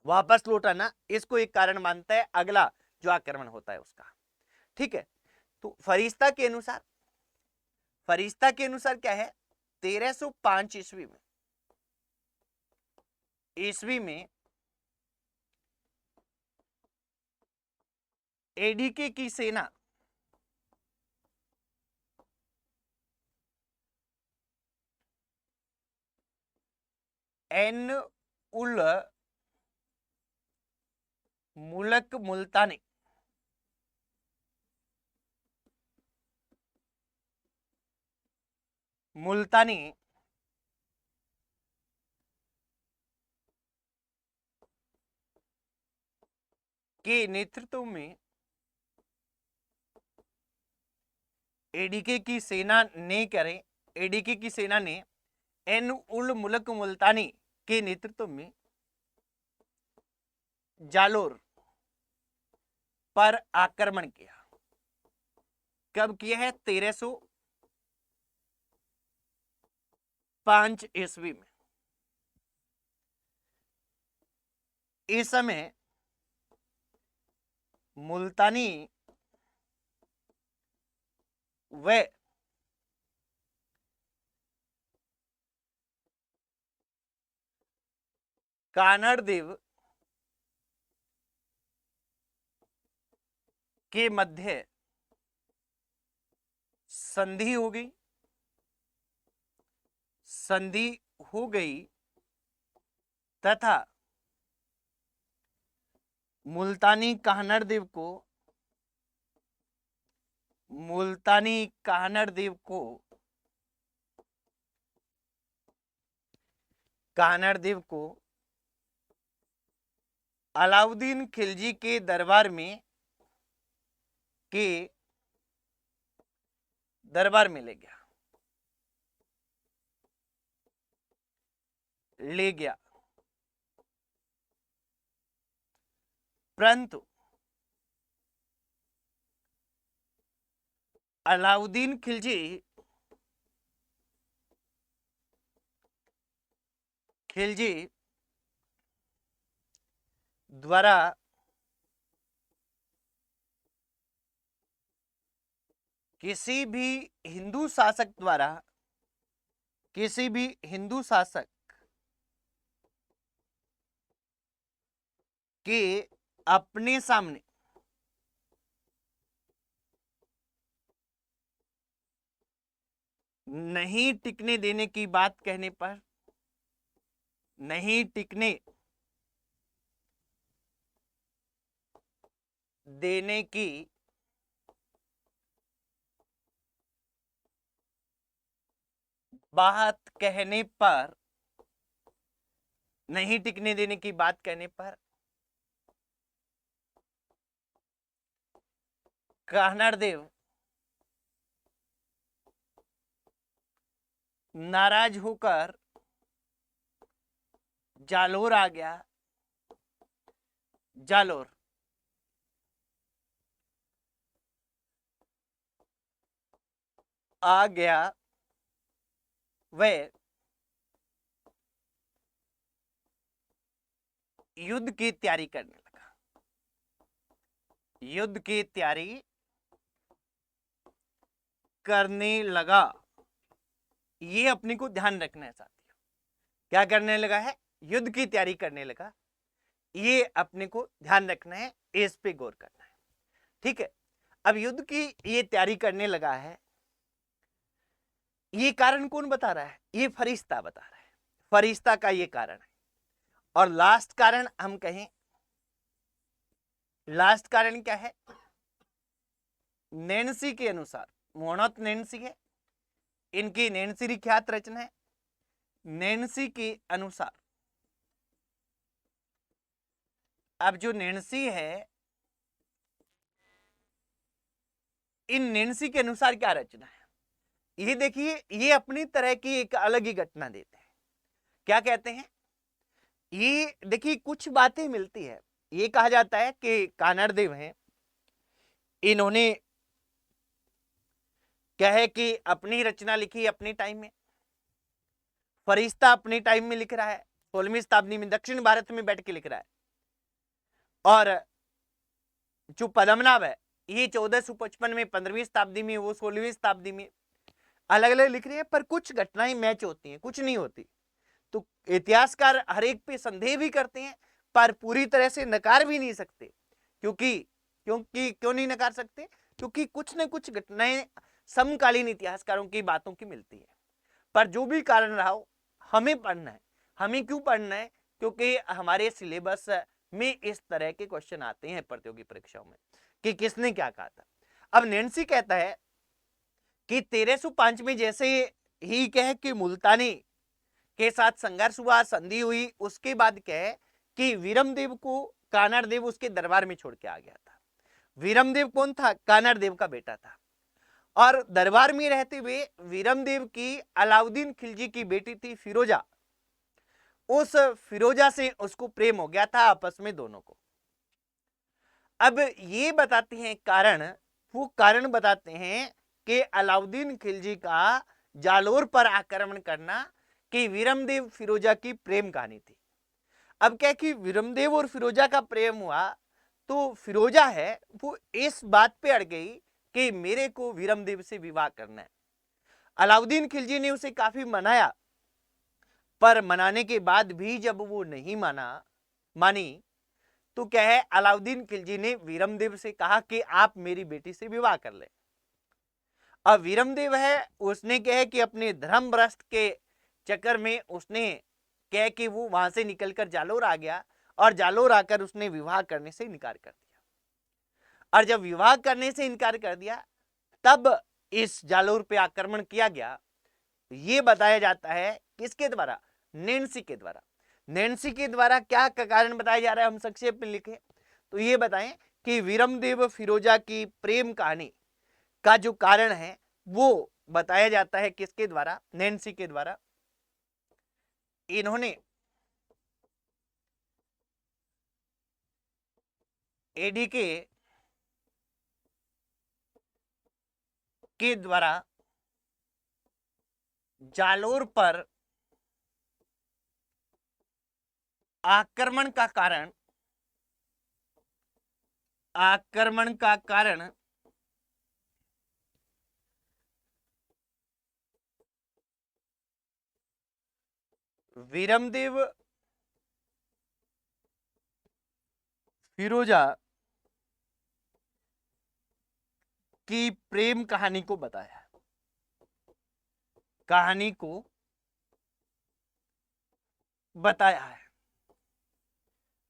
Speaker 1: वापस लौट आना, इसको एक कारण मानता है अगला जो आक्रमण होता है उसका। ठीक है, तो फरिश्ता के अनुसार क्या है, 1305 ईस्वी में एडीके की सेना एन उल मुल्क मुल्तानी मुल्तानी के नेतृत्व में एडीके की सेना ने करे एडीके की सेना ने एन उल मुल्क मुल्तानी के नेतृत्व में जालोर पर आक्रमण किया। कब किया है? 1305 ईस्वी में। इस समय मुल्तानी व कानरदेव के मध्य संधि हो गई। संधि हो गई तथा मुल्तानी कानरदेव को मुल्तानी कानरदेव को कानरदेव को अलाउद्दीन खिलजी के दरबार में के दरबार में ले गया। परंतु अलाउद्दीन खिलजी द्वारा किसी भी हिंदू शासक द्वारा किसी भी हिंदू शासक के अपने सामने नहीं टिकने देने की बात कहने पर, नहीं टिकने देने की बात कहने पर नहीं टिकने देने की बात कहने पर कानड़देव नाराज होकर जालोर आ गया। जालोर आ गया, वह युद्ध की तैयारी करने लगा। युद्ध की तैयारी करने लगा। ये अपने को ध्यान रखना है साथियों। क्या करने लगा है? युद्ध की तैयारी करने लगा। ये अपने को ध्यान रखना है, इस पे गौर करना है। ठीक है, अब युद्ध की ये तैयारी करने लगा है, ये कारण कौन बता रहा है? ये फरिश्ता बता रहा है। फरिश्ता का ये कारण है। और लास्ट कारण हम कहें, लास्ट कारण क्या है? नैन्सी के अनुसार, मोहनत नैन्सी है, इनकी नैन्सी ख्यात रचना है। नैन्सी के अनुसार, अब जो नैन्सी है, इन नैन्सी के अनुसार क्या रचना है? ये देखिए, ये अपनी तरह की एक अलग ही घटना देते हैं। क्या कहते हैं? ये देखिए कुछ बातें मिलती है। ये कहा जाता है कि कानड़देव हैं, इन्होंने क्या है कि अपनी रचना लिखी अपने टाइम में। फरिश्ता अपने टाइम में लिख रहा है, 16वीं शताब्दी में दक्षिण भारत में बैठ के लिख रहा है। और जो पद्मनाभ है, ये 1455 में 15वीं शताब्दी में, वो 16वीं शताब्दी में, अलग अलग लिख रहे हैं। पर कुछ घटनाएं मैच होती हैं, कुछ नहीं होती। तो इतिहासकार हर एक पे संदेह भी करते हैं, पर पूरी तरह से नकार भी नहीं सकते। क्यों नहीं नकार सकते? क्योंकि कुछ न कुछ घटनाएं समकालीन इतिहासकारों की बातों की मिलती है। पर जो भी कारण रहा हो, हमें पढ़ना है। हमें क्यों पढ़ना है? क्योंकि हमारे सिलेबस में इस तरह के क्वेश्चन आते हैं प्रतियोगी परीक्षाओं में कि किसने क्या कहा था। अब नैन्सी कहता है कि 1305 में जैसे ही कह कि मुल्तानी के साथ संघर्ष हुआ, संधि हुई, उसके बाद कह कि वीरमदेव को कानड़देव उसके दरबार में छोड़ के आ गया था। वीरमदेव कौन था? कानड़देव का बेटा था। और दरबार में रहते हुए वीरमदेव की अलाउद्दीन खिलजी की बेटी थी फिरोजा, उस फिरोजा से उसको प्रेम हो गया था आपस में दोनों को। अब ये बताते हैं कारण, वो कारण बताते हैं कि अलाउद्दीन खिलजी का जालोर पर आक्रमण करना कि वीरमदेव फिरोजा की प्रेम कहानी थी। अब क्या कि वीरमदेव और फिरोजा का प्रेम हुआ, तो फिरोजा है वो इस बात पे अड़ गई कि मेरे को वीरमदेव से विवाह करना है। अलाउद्दीन खिलजी ने उसे काफी मनाया, पर मनाने के बाद भी जब वो नहीं मानी, तो क्या है, अलाउद्दीन खिलजी ने वीरमदेव से कहा कि आप मेरी बेटी से विवाह कर ले। अब वीरमदेव है, उसने क्या है कि अपने धर्म भ्रष्ट के चक्कर में उसने क्या है कि वो वहां से निकलकर जालोर आ गया, और जालोर आकर उसने विवाह करने से इनकार कर दिया। और जब विवाह करने से इनकार कर दिया, तब इस जालोर पे आक्रमण किया गया। ये बताया जाता है किसके द्वारा? नैन्सी के द्वारा। नैन्सी के द्वारा क्या कारण बताया जा रहा है, हम संक्षेप में लिखें तो ये बताएं कि वीरमदेव फिरोजा की प्रेम कहानी का जो कारण है वो बताया जाता है किसके द्वारा? नैन्सी के द्वारा। इन्होंने एडी के द्वारा जालोर पर आक्रमण का कारण वीरमदेव फिरोजा की प्रेम कहानी को बताया, कहानी को बताया है।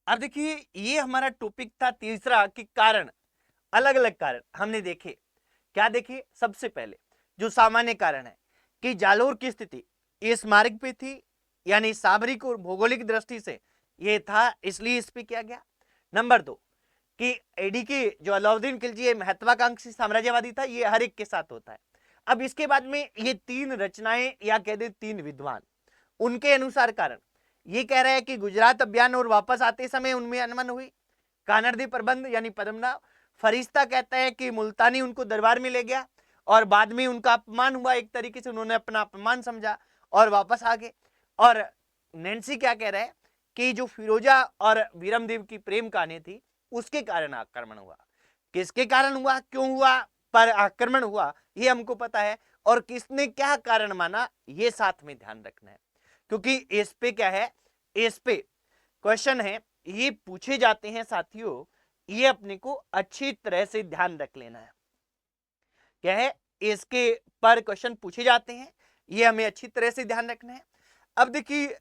Speaker 1: अब देखिए, ये हमारा टॉपिक था तीसरा कि कारण, अलग अलग कारण हमने देखे। क्या देखे? सबसे पहले जो सामान्य कारण है कि जालोर की स्थिति इस मार्ग पे थी, यानी सामरिक और भौगोलिक दृष्टि से ये था, इसलिए इस पे किया गया। नंबर 2 कि एडीके जो अलाउद्दीन खिलजी महत्वाकांक्षी साम्राज्यवादी था, ये हर एक के साथ होता है। अब इसके बाद में ये 3 रचनाएं या कह दे 3 विद्वान, उनके अनुसार कारण ये कह रहे हैं कि गुजरात अभियान और वापस आते समय उनमें अनबन हुई। कानरदी प्रबंध यानी पद्मनाभ। फरिश्ता कहता है कि मुल्तानी उनको दरबार में ले गया और बाद में उनका अपमान हुआ, एक तरीके से उन्होंने अपना अपमान समझा और वापस आ गए। और नैन्सी क्या कह रहा है कि जो फिरोजा और वीरमदेव की प्रेम कहानी थी उसके कारण आक्रमण हुआ। किसके कारण हुआ, क्यों हुआ, पर आक्रमण हुआ ये हमको पता है, और किसने क्या कारण माना ये साथ में ध्यान रखना है, क्योंकि इस पे क्या है, इस पे क्वेश्चन है, ये पूछे जाते हैं साथियों, ये अपने को अच्छी तरह से ध्यान रख लेना है। क्या है, इसके पर क्वेश्चन पूछे जाते हैं, ये हमें अच्छी तरह से ध्यान रखना है। अब देखिए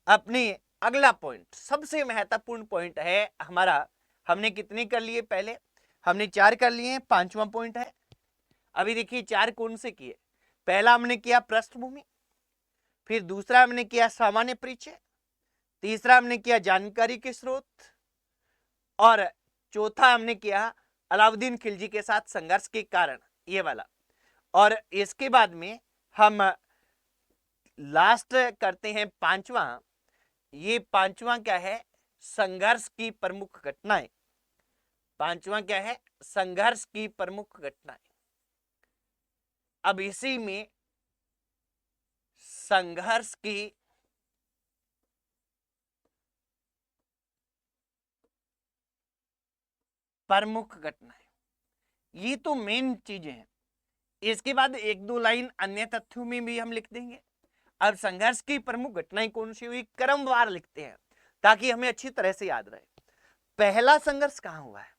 Speaker 1: अपने अगला पॉइंट, सबसे महत्वपूर्ण पॉइंट है हमारा, हमने कितने कर लिए, पहले हमने 4 कर लिए हैं, 5वां पॉइंट है। अभी देखिए 4 कौन से किए, पहला हमने किया पृष्ठभूमि, फिर दूसरा हमने किया सामान्य परिचय, तीसरा हमने किया जानकारी के स्रोत, और चौथा हमने किया अलाउद्दीन खिलजी के साथ संघर्ष के कारण, ये वाला। और इसके बाद में हम लास्ट करते हैं 5वां। ये 5वां क्या है, संघर्ष की प्रमुख घटनाएं। 5वां क्या है, संघर्ष की प्रमुख घटनाएं। अब इसी में संघर्ष की प्रमुख घटनाएं, ये तो मेन चीजें हैं। इसके बाद 1-2 लाइन अन्य तथ्यों में भी हम लिख देंगे। अब संघर्ष की प्रमुख घटनाएं कौन सी हुई, क्रमवार लिखते हैं ताकि हमें अच्छी तरह से याद रहे। पहला संघर्ष कहां हुआ है,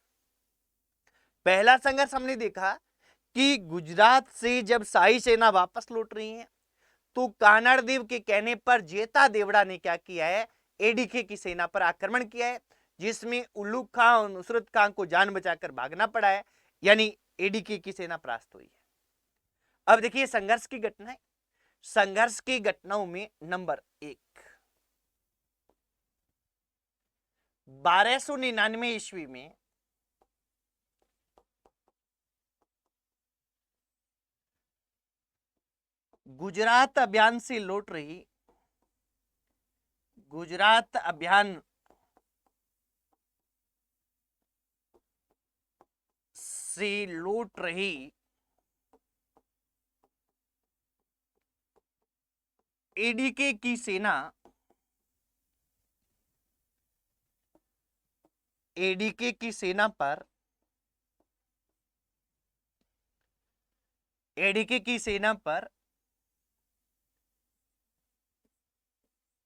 Speaker 1: पहला संघर्ष हमने देखा कि गुजरात से जब शाही सेना वापस लौट रही है तो कानड़देव के कहने पर जेता देवड़ा ने क्या किया है, एडीके की सेना पर आक्रमण किया है, जिसमें उल्लू खां और नुसरत खां को जान बचाकर भागना पड़ा है, यानी एडीके की सेना परास्त हुई है। अब देखिए संघर्ष की घटनाएं, संघर्ष की घटनाओं में नंबर 1, 1299 ईस्वी में गुजरात अभियान से लौट रही, गुजरात अभियान से लौट रही एडीके की सेना, एडीके की सेना पर, एडीके की सेना पर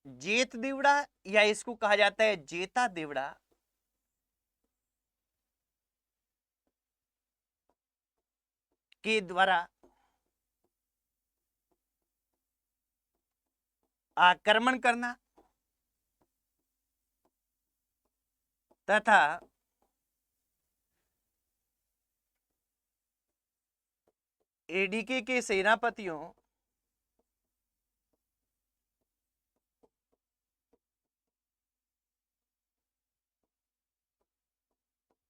Speaker 1: जेत देवड़ा या इसको कहा जाता है जेता देवड़ा के द्वारा आक्रमण करना तथा एडीके के सेनापतियों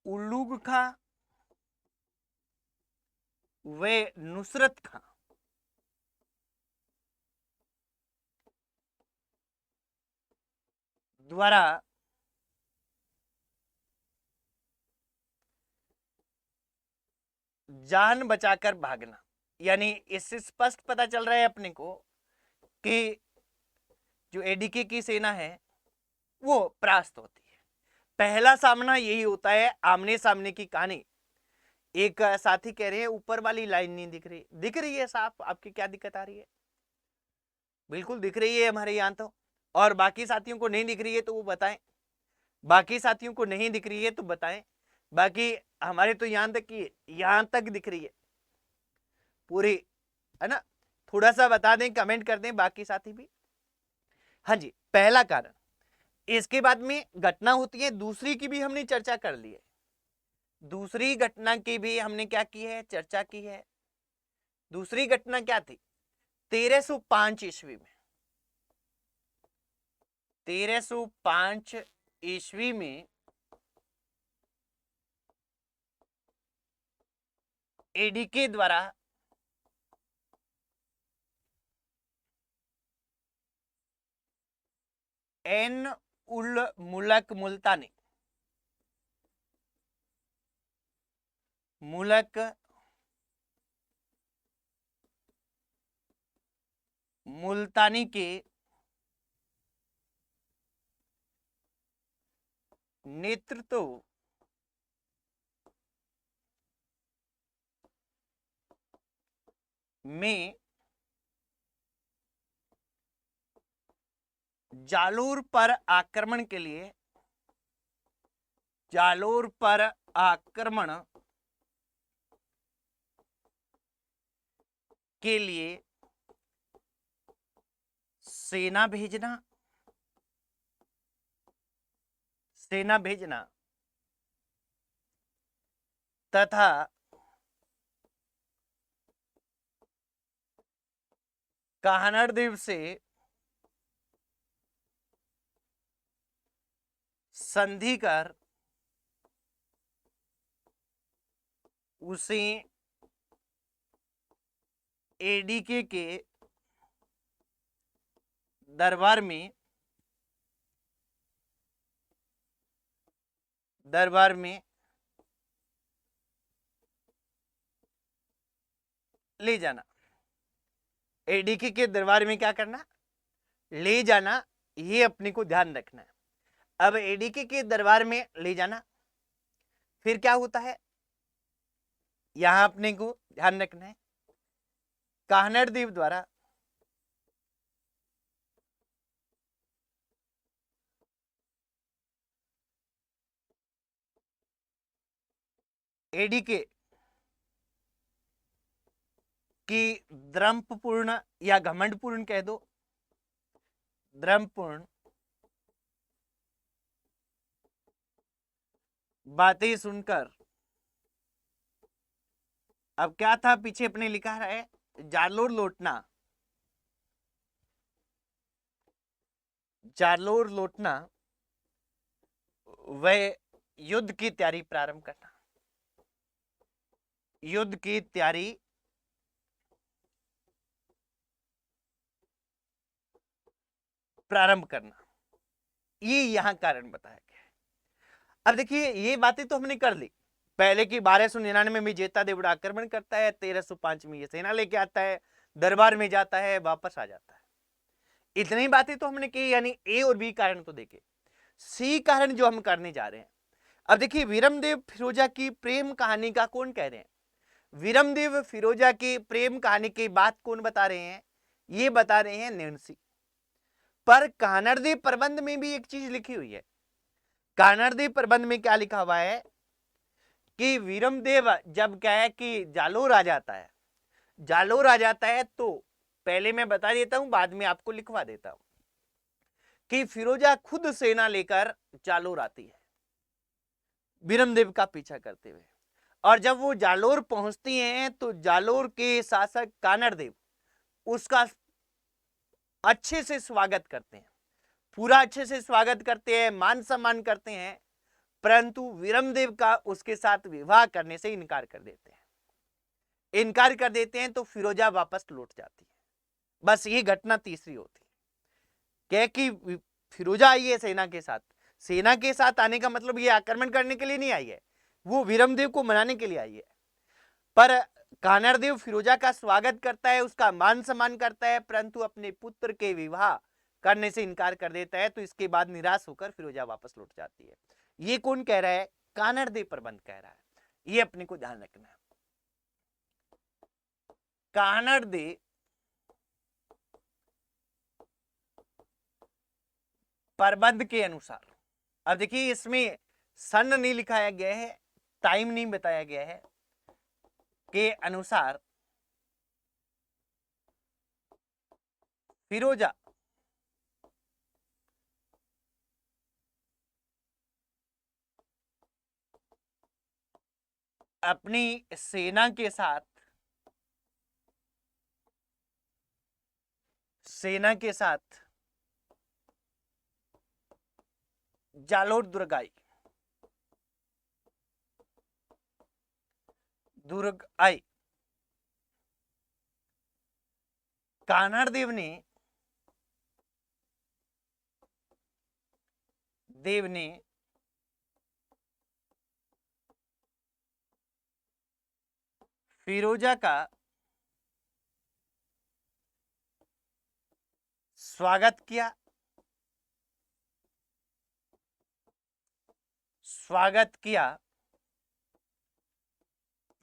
Speaker 1: उल्लूग खां व नुसरत खां द्वारा जान बचाकर भागना। यानी इससे स्पष्ट पता चल रहा है अपने को कि जो एडीके की सेना है वो परास्त होती है। पहला सामना यही होता है, आमने सामने की कहानी। एक साथी कह रहे हैं ऊपर वाली लाइन नहीं दिख रही, दिख रही है साफ, आपकी क्या दिक्कत आ रही है, बिल्कुल दिख रही है हमारे यहाँ तो, और बाकी साथियों को नहीं दिख रही है तो वो बताएं, बाकी साथियों को नहीं दिख रही है तो बताएं, बाकी हमारे तो यहाँ तक कि यहाँ तक दिख रही है पूरी, है ना, थोड़ा सा बता दें, कमेंट कर दें बाकी साथी भी। हाँ जी, पहला कारण। इसके बाद में घटना होती है, दूसरी की भी हमने चर्चा कर ली है, दूसरी घटना की भी हमने क्या की है, चर्चा की है। दूसरी घटना क्या थी, 1305 ईस्वी में, 1305 ईस्वी में एडीके द्वारा एन उल मुलक मुल्तानी मुल्तानी के नेतृत्व में जालोर पर आक्रमण के लिए सेना भेजना तथा काहनर द्वीप से संधि कर उसे एडीके के दरबार में ले जाना। एडीके के दरबार में क्या करना? ले जाना। ये अपने को ध्यान रखना है। अब एडीके के दरबार में ले जाना, फिर क्या होता है यहां अपने को ध्यान रखना है। काहनर द्वीप द्वारा एडीके की द्रंपपूर्ण या घमंडपूर्ण कह दो, द्रंपपूर्ण बातें सुनकर, अब क्या था पीछे अपने लिखा है जालोर लौटना वह युद्ध की तैयारी प्रारंभ करना। युद्ध की तैयारी प्रारंभ करना, ये यहां कारण बताया गया है। अब देखिए ये बातें तो हमने कर ली। पहले की 1299 में जेता देवड़ा आक्रमण करता है, 1305 में ये सेना लेके आता है, दरबार में जाता है, वापस आ जाता है। इतनी बातें तो हमने की, यानी ए और बी कारण तो देखे। सी कारण जो हम करने जा रहे हैं, अब देखिए वीरमदेव फिरोजा की प्रेम कहानी का कौन कह रहे हैं? वीरमदेव फिरोजा की प्रेम कहानी की बात कौन बता रहे हैं? ये बता रहे हैं नैन्सी। पर कानड़देव प्रबंध में भी एक चीज लिखी हुई है। कानड़देव प्रबंध में क्या लिखा हुआ है कि वीरमदेव जब क्या है कि जालोर आ जाता है तो पहले मैं बता देता हूं, बाद में आपको लिखवा देता हूं कि फिरोजा खुद सेना लेकर जालोर आती है वीरमदेव का पीछा करते हुए। और जब वो जालोर पहुंचती हैं तो जालोर के शासक कानड़देव उसका अच्छे से स्वागत करते हैं, पूरा अच्छे से स्वागत करते हैं, मान सम्मान करते हैं, परंतु वीरमदेव का उसके साथ विवाह करने से इनकार कर देते हैं तो फिरोजा वापस लौट जाती है। बस ये घटना तीसरी होती है क्या कि फिरोजा आई है सेना के साथ आने का मतलब ये आक्रमण करने के लिए नहीं आई है, वो वीरमदेव को मनाने के लिए आई है। पर कानड़देव फिरोजा का स्वागत करता है, उसका मान सम्मान करता है, परंतु अपने पुत्र के विवाह करने से इनकार कर देता है। तो इसके बाद निराश होकर फिरोजा वापस लौट जाती है। ये कौन कह रहा है? कानड़देव प्रबंध कह रहा है। ये अपने को ध्यान रखना है। कानड़देव प्रबंध के अनुसार, अब देखिए इसमें सन नहीं लिखाया गया है, टाइम नहीं बताया गया है, के अनुसार फिरोजा अपनी सेना के साथ जालोर दुर्ग आई। कान्हाड़ देव ने फिरोजा का स्वागत किया,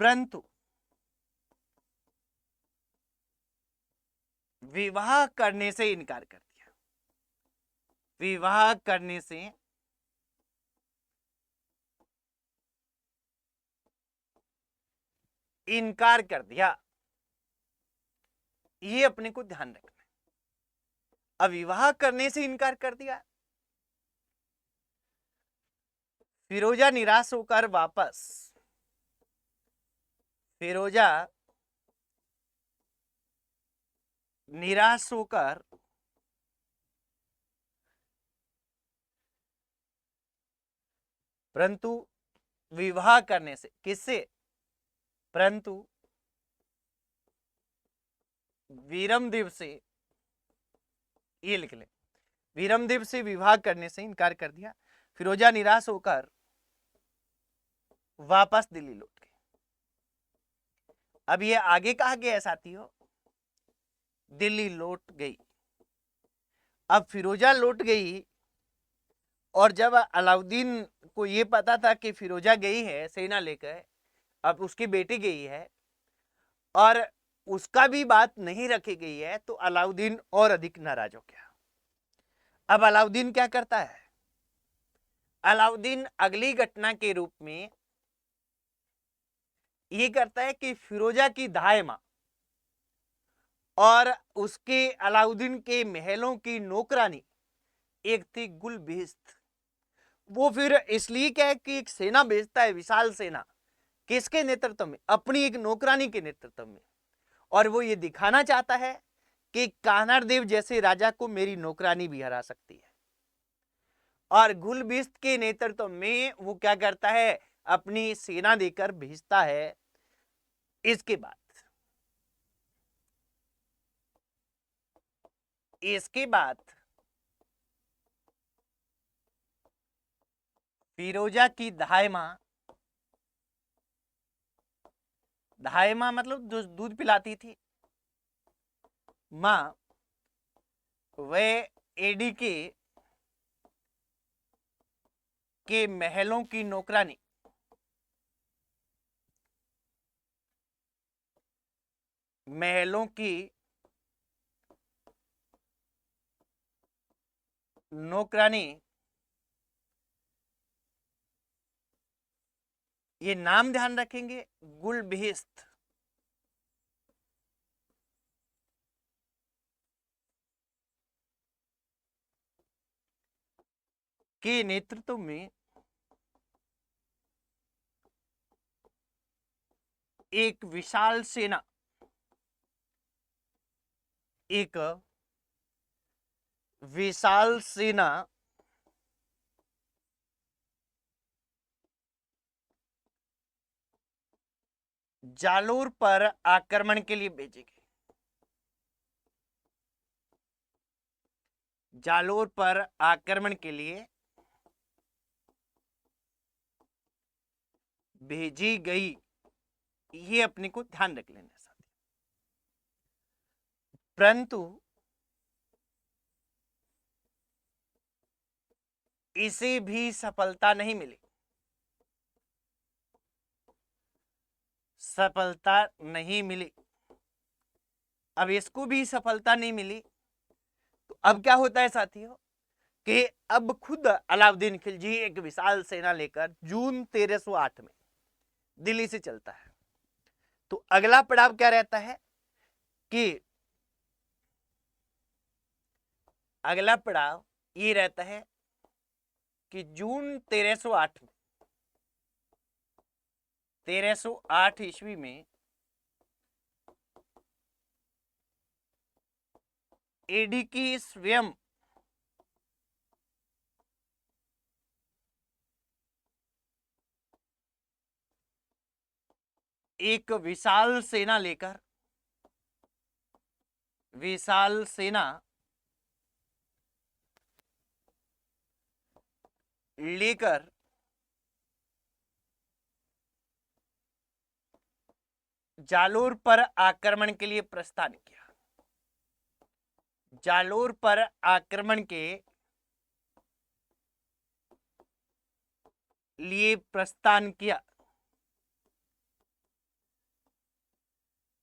Speaker 1: परंतु विवाह करने से इनकार कर दिया। विवाह करने से इनकार कर दिया, ये अपने को ध्यान रखना है। अब विवाह करने से इनकार कर दिया, फिरोजा निराश होकर वापस फिरोजा निराश होकर परंतु विवाह करने से, किससे? परंतु वीरमदेव से, ये लिख ले, वीरमदेव से विवाह करने से इनकार कर दिया। फिरोजा निराश होकर वापस दिल्ली लौट गए। अब ये आगे कहा गया है साथियों, दिल्ली लौट गई। अब फिरोजा लौट गई, और जब अलाउद्दीन को ये पता था कि फिरोजा गई है सेना लेकर, अब उसकी बेटी गई है और उसका भी बात नहीं रखी गई है, तो अलाउद्दीन और अधिक नाराज हो गया। अब अलाउद्दीन क्या करता है? अलाउद्दीन अगली घटना के रूप में ये करता है कि फिरोजा की दाई मां और उसके अलाउद्दीन के महलों की नौकरानी एक थी गुलबिस्त। वो फिर इसलिए क्या है कि एक सेना भेजता है, विशाल सेना, किसके नेतृत्व में? अपनी एक नौकरानी के नेतृत्व में। और वो ये दिखाना चाहता है कि कान्हाड़ देव जैसे राजा को मेरी नौकरानी भी हरा सकती है। और गुलबिस्त के नेतृत्व में वो क्या करता है? अपनी सेना देकर भेजता है। इसके बाद फिरोजा की दाई मां मतलब जो दूध पिलाती थी मां, वह एडी के महलों की नौकरानी ये नाम ध्यान रखेंगे, गुलबिस्त, के नेतृत्व में एक विशाल सेना, जालोर पर आक्रमण के लिए भेजेगी। जालोर पर आक्रमण के लिए भेजी गई, ये अपने को ध्यान रख लेना साथी। परंतु इसे भी सफलता नहीं मिली। अब इसको भी सफलता नहीं मिली, तो अब क्या होता है साथियों कि अब खुद अलाउद्दीन खिलजी एक विशाल सेना लेकर जून 1308 में दिल्ली से चलता है। तो अगला पड़ाव क्या रहता है कि अगला पड़ाव ये रहता है कि जून 1308 ईस्वी में एडी की स्वयं एक विशाल सेना लेकर जालोर पर आक्रमण के लिए प्रस्थान किया। जालोर पर आक्रमण के लिए प्रस्थान किया।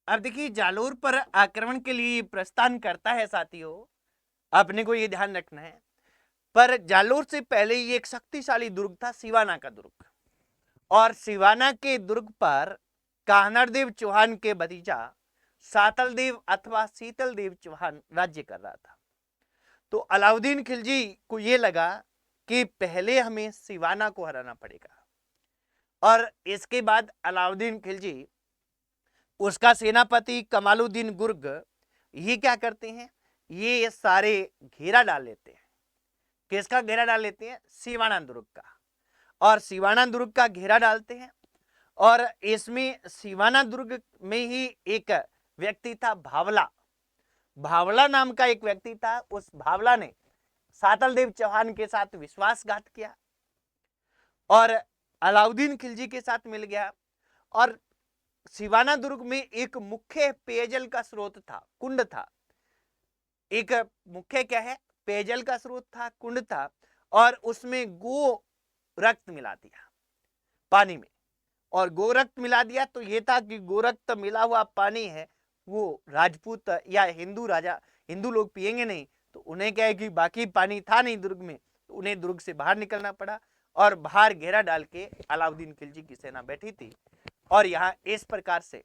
Speaker 1: अब देखिए, जालोर पर आक्रमण के लिए प्रस्थान करता है साथियों, अपने को ये ध्यान रखना है। पर जालोर से पहले ये एक शक्तिशाली दुर्ग था, सिवाना का दुर्ग, और सिवाना के दुर्ग पर कान्हड़देव चौहान के भतीजा सातल देव अथवा शीतल देव चौहान राज्य कर रहा था। तो अलाउद्दीन खिलजी को यह लगा कि पहले हमें सिवाना को हराना पड़ेगा, और इसके बाद अलाउद्दीन खिलजी, उसका सेनापति कमालुद्दीन गुर्ग, ये क्या करते हैं, ये सारे घेरा डाल लेते हैं। किसका घेरा डाल लेते हैं? सिवाना दुर्ग का। और सिवाना दुर्ग का घेरा डालते हैं, और इसमें सिवाना दुर्ग में ही एक व्यक्ति था, भावला। भावला नाम का एक व्यक्ति था। उस भावला ने सातल देव चौहान के साथ विश्वासघात किया और अलाउद्दीन खिलजी के साथ मिल गया। और सिवाना दुर्ग में एक मुख्य पेयजल का स्रोत था, कुंड था। एक मुख्य क्या है? पेयजल का स्रोत था, कुंड था, और उसमें गो रक्त मिला दिया पानी में। और गोरक्त मिला दिया तो ये था कि गोरक्त मिला हुआ पानी है वो राजपूत या हिंदू लोग पिएंगे नहीं, तो उन्हें क्या है कि बाकी पानी था नहीं दुर्ग में, तो उन्हें दुर्ग से बाहर निकलना पड़ा। और बाहर घेरा डाल के अलाउद्दीन खिलजी की सेना बैठी थी। और यहाँ इस प्रकार से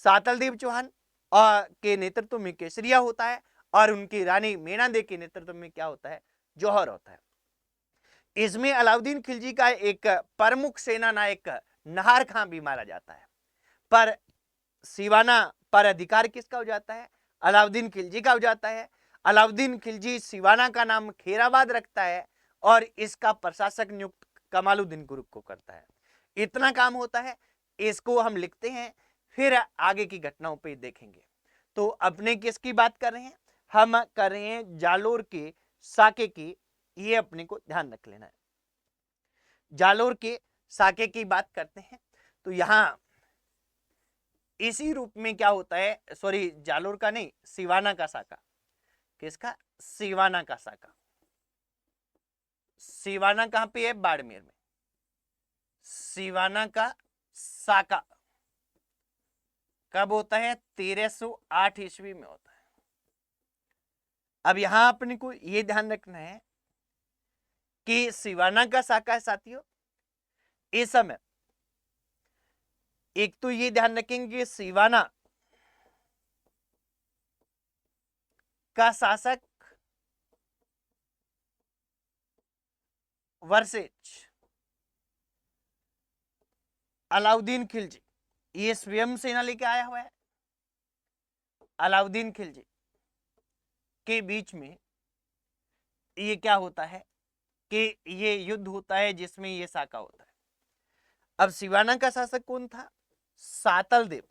Speaker 1: सातल देव चौहान के नेतृत्व में केसरिया होता है, और उनकी रानी मेना दे के नेतृत्व में क्या होता है? जौहर होता है। इसमें अलाउद्दीन खिलजी का एक प्रमुख सेना नायक नाहर खां भी मारा जाता है। पर सिवाना पर अधिकार किसका हो जाता है? अलाउद्दीन खिलजी का हो जाता है। अलाउद्दीन खिलजी सिवाना का नाम खेराबाद रखता है, और इसका प्रशासक नियुक्त कमालुद्दीन गुर्ग को करता है। इतना काम होता है, इसको हम लिखते हैं, फिर आगे की घटनाओं पे देखेंगे। तो अपने किसकी बात कर रहे हैं? हम कर रहे हैं जालोर के साके की, ये अपने को ध्यान रख लेना है। जालोर के साके की बात करते हैं तो यहां इसी रूप में क्या होता है, सॉरी जालोर का नहीं, सिवाना का साका। किसका? सिवाना का साका। सिवाना कहां पे है? बाड़मेर में। सिवाना का साका कब होता है? 1308 ईस्वी में होता है। अब यहां अपने को यह ध्यान रखना है कि सिवाना का साका है साथियों, इस समय एक तो ये ध्यान रखेंगे सिवाना का शासक वर्सेज अलाउद्दीन खिलजी, ये स्वयं सेना लेके आया हुआ है। अलाउद्दीन खिलजी के बीच में ये क्या होता है कि ये युद्ध होता है जिसमें ये साका होता है। अब सिवाना का शासक कौन था? सातल देव,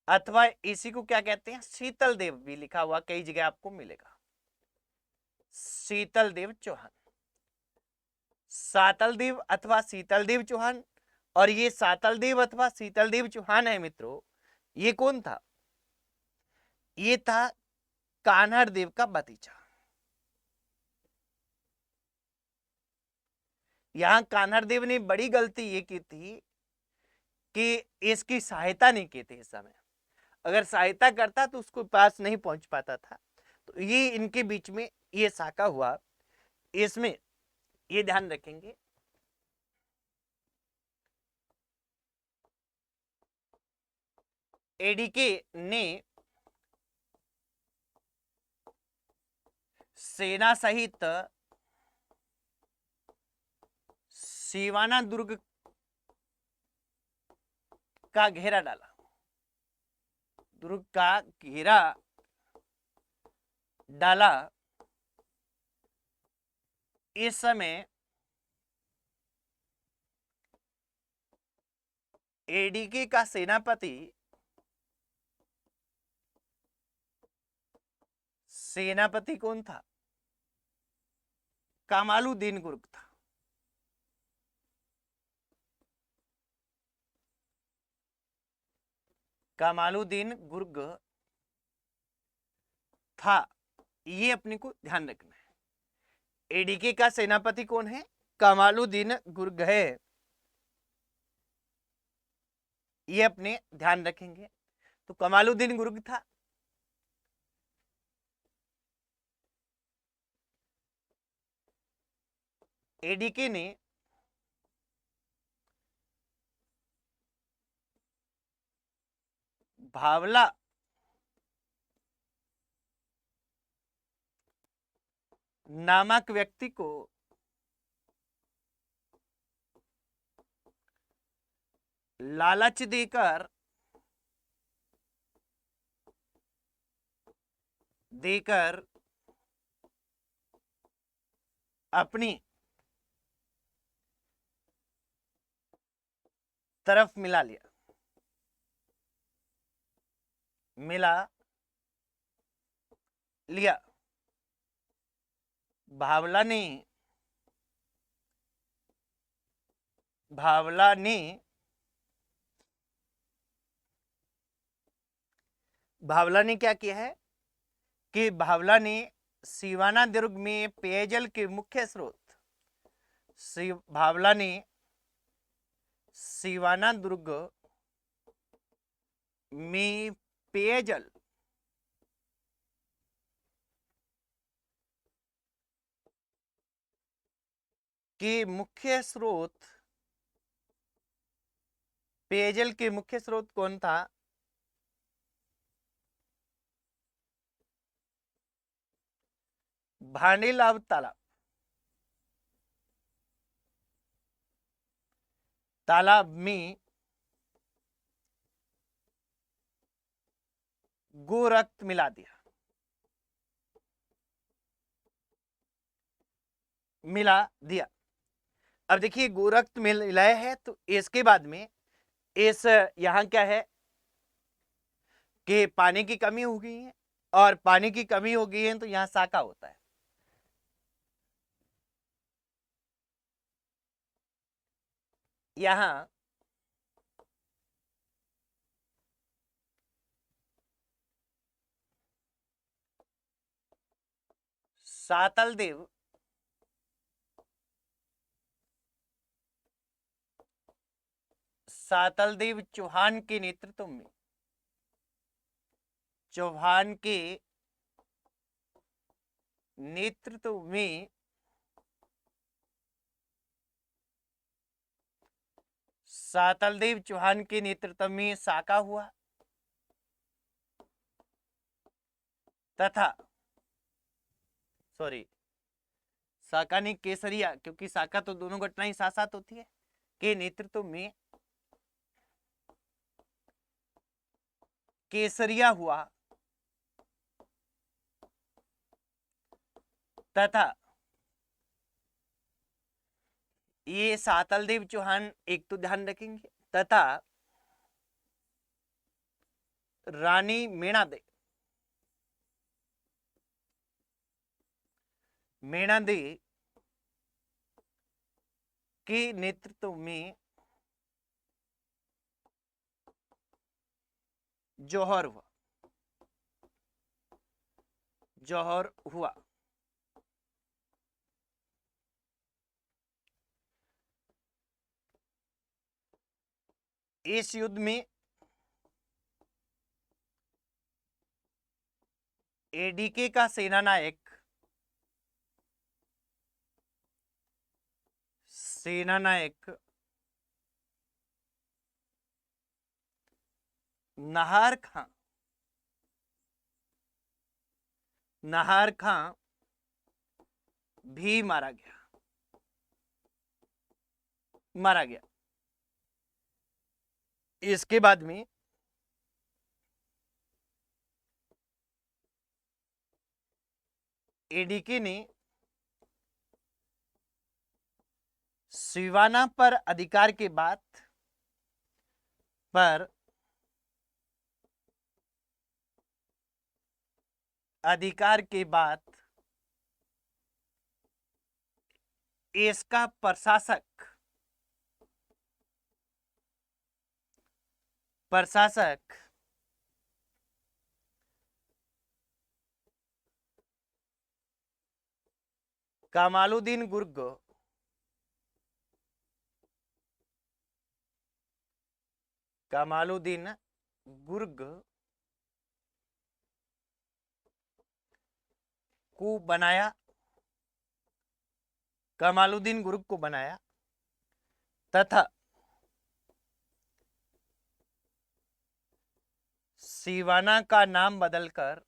Speaker 1: अथवा इसी को क्या कहते हैं? शीतल देव भी लिखा हुआ कई जगह आपको मिलेगा। शीतल देव चौहान, सातल देव अथवा शीतल देव चौहान। और ये सातल देव अथवा शीतल देव चौहान है मित्रों, ये कौन था? ये था कान्हड़ देव का भतीजा। यहां कान्हड़ देव ने बड़ी गलती ये की थी कि इसकी सहायता नहीं की थी। इस समय अगर सहायता करता तो उसको पास नहीं पहुंच पाता था। तो ये इनके बीच में ये साका हुआ, इसमें ये ध्यान रखेंगे। एडीके ने सेना सहित सिवाना दुर्ग का घेरा डाला। दुर्ग का घेरा डाला। इस समय एडीके का सेनापति कौन था? कमालुद्दीन गुर्ग था। कमालुद्दीन गुर्ग था, ये अपने को ध्यान रखना है। एडीके का सेनापति कौन है? कमालुद्दीन गुर्ग है, ये अपने ध्यान रखेंगे। तो कमालुद्दीन गुर्ग था। एडीके ने भावला नामक व्यक्ति को लालच देकर अपनी तरफ मिला लिया। भावला ने क्या किया है कि भावला ने सिवाना दुर्ग में पेयजल के मुख्य स्रोत, भावला ने सिवाना दुर्ग में पेयजल के मुख्य स्रोत, पेयजल के मुख्य स्रोत कौन था? भांडेलाव तालाब में गोरक्त मिला दिया। अब देखिए गोरक्त मिलाया है, तो इसके बाद में इस यहां क्या है कि पानी की कमी हो गई है, और पानी की कमी हो गई है तो यहां साका होता है। यहां सातलदेव चौहान के नेतृत्व में, सातलदेव चौहान के नेतृत्व में साका हुआ तथा साका ने केसरिया, क्योंकि साका तो दोनों घटनाएं साथ साथ होती है, के नेतृत्व में केसरिया हुआ तथा ये सातलदेव चौहान एक तो ध्यान रखेंगे, तथा रानी मेणादे के नेतृत्व में जौहर हुआ। इस युद्ध में एडीके का सेनानायक नाहर खां भी मारा गया। इसके बाद में एडीके ने सिवाना पर अधिकार के बाद पर अधिकार के बाद इसका प्रशासक कमालुद्दीन गुर्ग को बनाया, कमालुद्दीन गुर्ग को बनाया तथा सिवाना का नाम बदलकर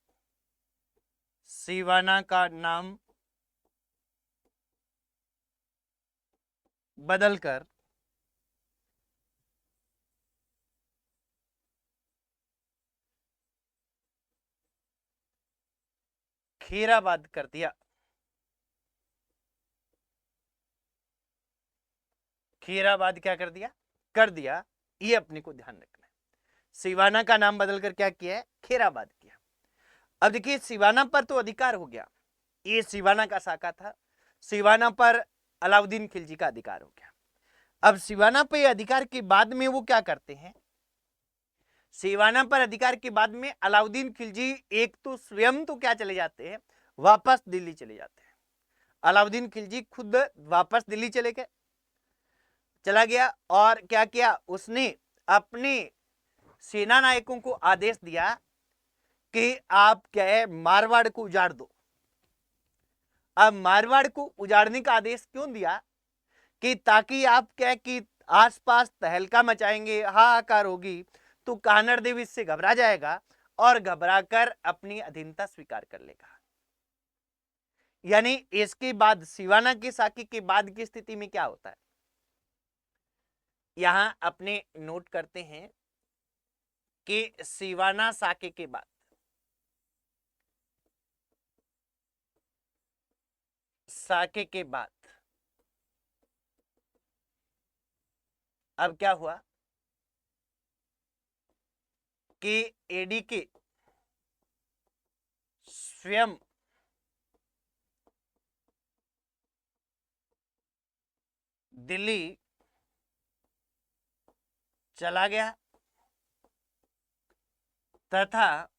Speaker 1: खीराबाद कर दिया। खीराबाद क्या कर दिया, ये अपने को ध्यान रखना है। सिवाना का नाम बदलकर क्या किया है, खीराबाद किया। अब देखिए सिवाना पर तो अधिकार हो गया, ये सिवाना का साका था, सिवाना पर अलाउद्दीन खिलजी का अधिकार हो गया। अब सिवाना पर अधिकार के बाद में वो क्या करते हैं, सिवाना पर अधिकार के बाद में अलाउद्दीन खिलजी एक तो स्वयं तो क्या चले जाते हैं, वापस दिल्ली चले जाते हैं। अलाउद्दीन खिलजी खुद वापस दिल्ली चला गया और क्या किया, उसने अपने सेना नायकों को आदेश दिया कि आप क्या है, मारवाड़ को उजाड़ दो। अब मारवाड़ को उजाड़ने का आदेश क्यों दिया, कि ताकि आप क्या कि आसपास तहलका मचाएंगे, हाहाकार होगी, तो कानड़ देव इससे घबरा जाएगा और घबराकर अपनी अधीनता स्वीकार कर लेगा। यानी इसके बाद सिवाना के साके के बाद की स्थिति में क्या होता है, यहां अपने नोट करते हैं कि सिवाना साके के बाद अब क्या हुआ कि एडीके स्वयं दिल्ली चला गया तथा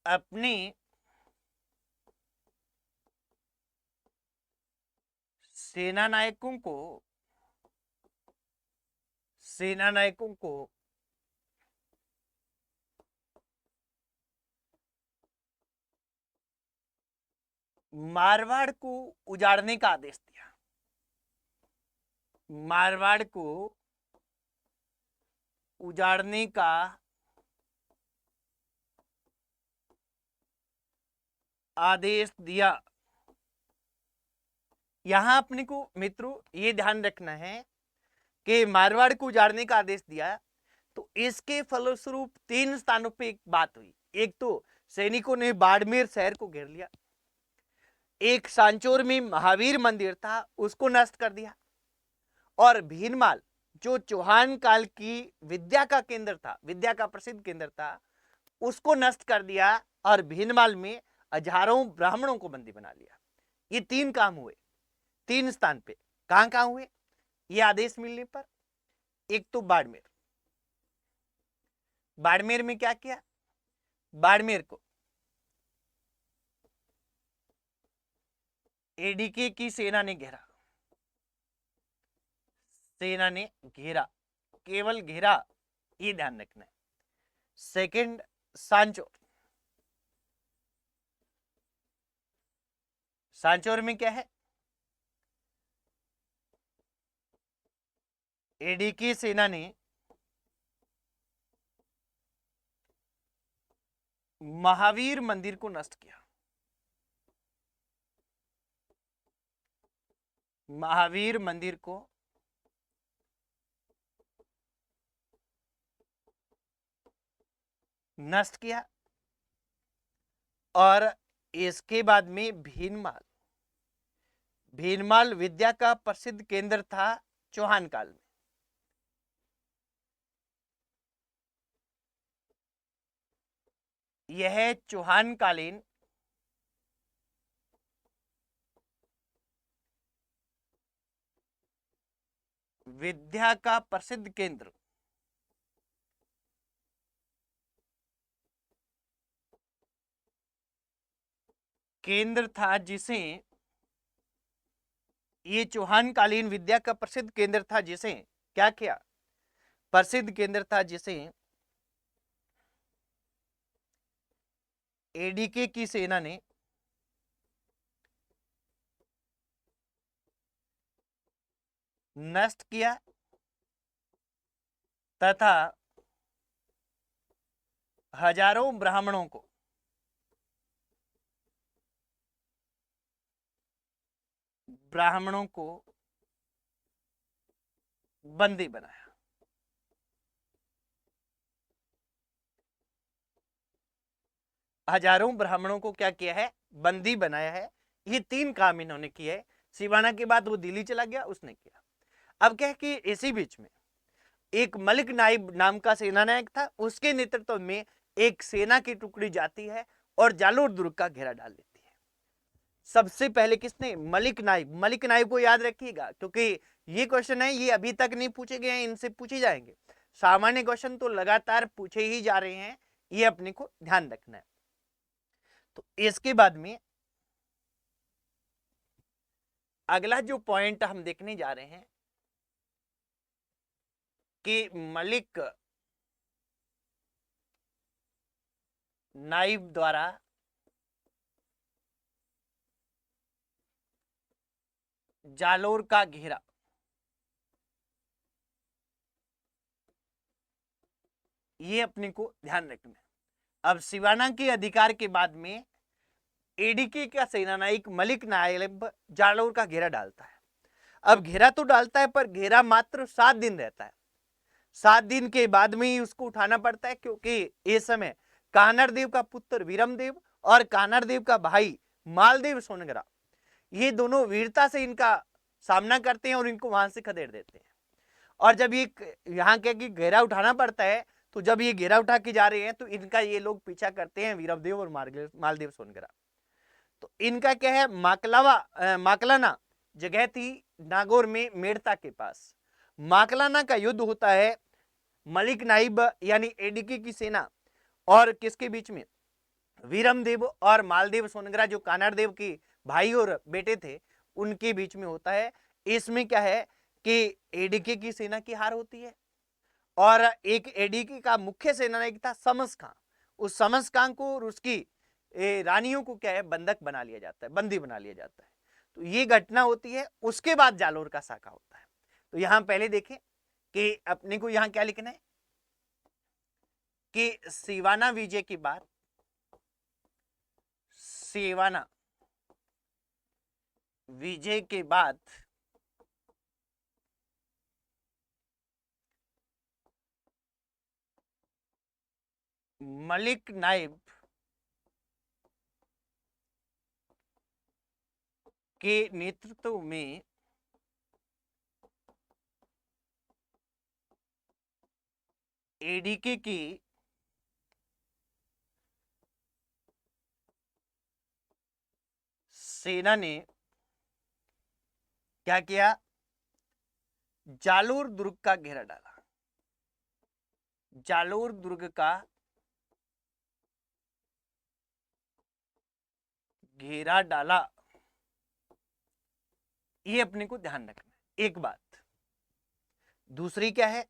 Speaker 1: अपनी सेना नायकों को मारवाड़ को उजाड़ने का आदेश दिया। मारवाड़ को उजाड़ने का आदेश दिया। यहां अपने को मित्रों ये ध्यान रखना है कि मारवाड़ को उजाड़ने का आदेश दिया, तो इसके फलस्वरूप 3 स्थानों पे एक बात हुई। एक तो सैनिकों ने बाड़मेर शहर को घेर लिया, एक सांचौर में महावीर मंदिर था उसको नष्ट कर दिया, और भीनमाल जो चौहान काल की विद्या का केंद्र था, विद्या का प्रसिद्ध केंद्र था, उसको नष्ट कर दिया और भीनमाल में हजारों ब्राह्मणों को बंदी बना लिया। ये 3 काम हुए 3 स्थान पे। कहां हुए ये आदेश मिलने पर, एक तो बाड़मेर में क्या किया, बाड़मेर को एडीके की सेना ने घेरा, केवल घेरा, ये ध्यान रखना है। सेकंड सांचौर में क्या है, एडीके सेना ने महावीर मंदिर को नष्ट किया। महावीर मंदिर को नष्ट किया, और इसके बाद में भीनमाल विद्या का प्रसिद्ध केंद्र था चौहान काल में, यह चौहान कालीन विद्या का प्रसिद्ध केंद्र था, जिसे ये चौहान कालीन विद्या का प्रसिद्ध केंद्र था, जिसे क्या किया, प्रसिद्ध केंद्र था, जिसे एडीके की सेना ने नष्ट किया तथा हजारों ब्राह्मणों को बंदी बनाया। हजारों ब्राह्मणों को क्या किया है, बंदी बनाया है। ये 3 काम इन्होंने किए है। सिवाना के बाद वो दिल्ली चला गया, उसने किया। अब क्या है कि इसी बीच में एक मलिक नाइब नाम का सेनानायक था, उसके नेतृत्व में एक सेना की टुकड़ी जाती है और जालोर दुर्ग का घेरा डाल देती है। सबसे पहले किसने, मलिक नाइब। मलिक नाइब को याद रखिएगा, क्योंकि ये क्वेश्चन है, ये अभी तक नहीं पूछे गए हैं, इनसे पूछे जाएंगे। सामान्य क्वेश्चन तो लगातार पूछे ही जा रहे हैं, ये अपने को ध्यान रखना है। तो इसके बाद में अगला जो पॉइंट हम देखने जा रहे हैं कि मलिक नाइब द्वारा जालोर का घेरा, ये अपने को ध्यान रखना है। अब सिवाना के अधिकार के बाद में एडीके का सेनानायक मलिक नायब जालोर का घेरा डालता है। अब घेरा तो डालता है, पर घेरा मात्र 7 दिन रहता है। 7 दिन के बाद में ही उसको उठाना पड़ता है, क्योंकि इस समय कानर देव का पुत्र वीरमदेव और कानर देव का भाई मालदेव सोनगरा, ये दोनों वीरता से इनका सामना करते हैं और इनको वहां से खदेड़ देते हैं। और जब ये यहाँ क्या कि घेरा उठाना पड़ता है, तो जब ये घेरा उठा के जा रहे हैं, तो इनका ये लोग पीछा करते हैं, वीरमदेव और मालदेव सोनगरा। तो इनका क्या है, माकलाना जगह थी नागौर में मेड़ता के पास। माकलाना का युद्ध होता है मलिक नाइब यानी एडीके की सेना और किसके बीच में, वीरमदेव और मालदेव सोनगरा, जो कानर देव के भाई और बेटे थे, उनके बीच में होता है। इसमें क्या है कि एडीके की सेना की हार होती है और एक एडीके का मुख्य सेनानायक था समस खां। उस समस खां को और उसकी रानियों को क्या है, बंधक बना लिया जाता है, बंदी बना लिया जाता है। तो ये घटना होती है। उसके बाद जालोर का साका होता है। तो यहां पहले देखें कि अपने को यहां क्या लिखना है कि सिवाना विजय के बाद, सिवाना विजय के बाद मलिक नाइब के नेतृत्व में एडीके की सेना ने क्या किया, जालोर दुर्ग का घेरा डाला। जालोर दुर्ग का घेरा डाला, ये अपने को ध्यान रखना है। एक बात दूसरी क्या है,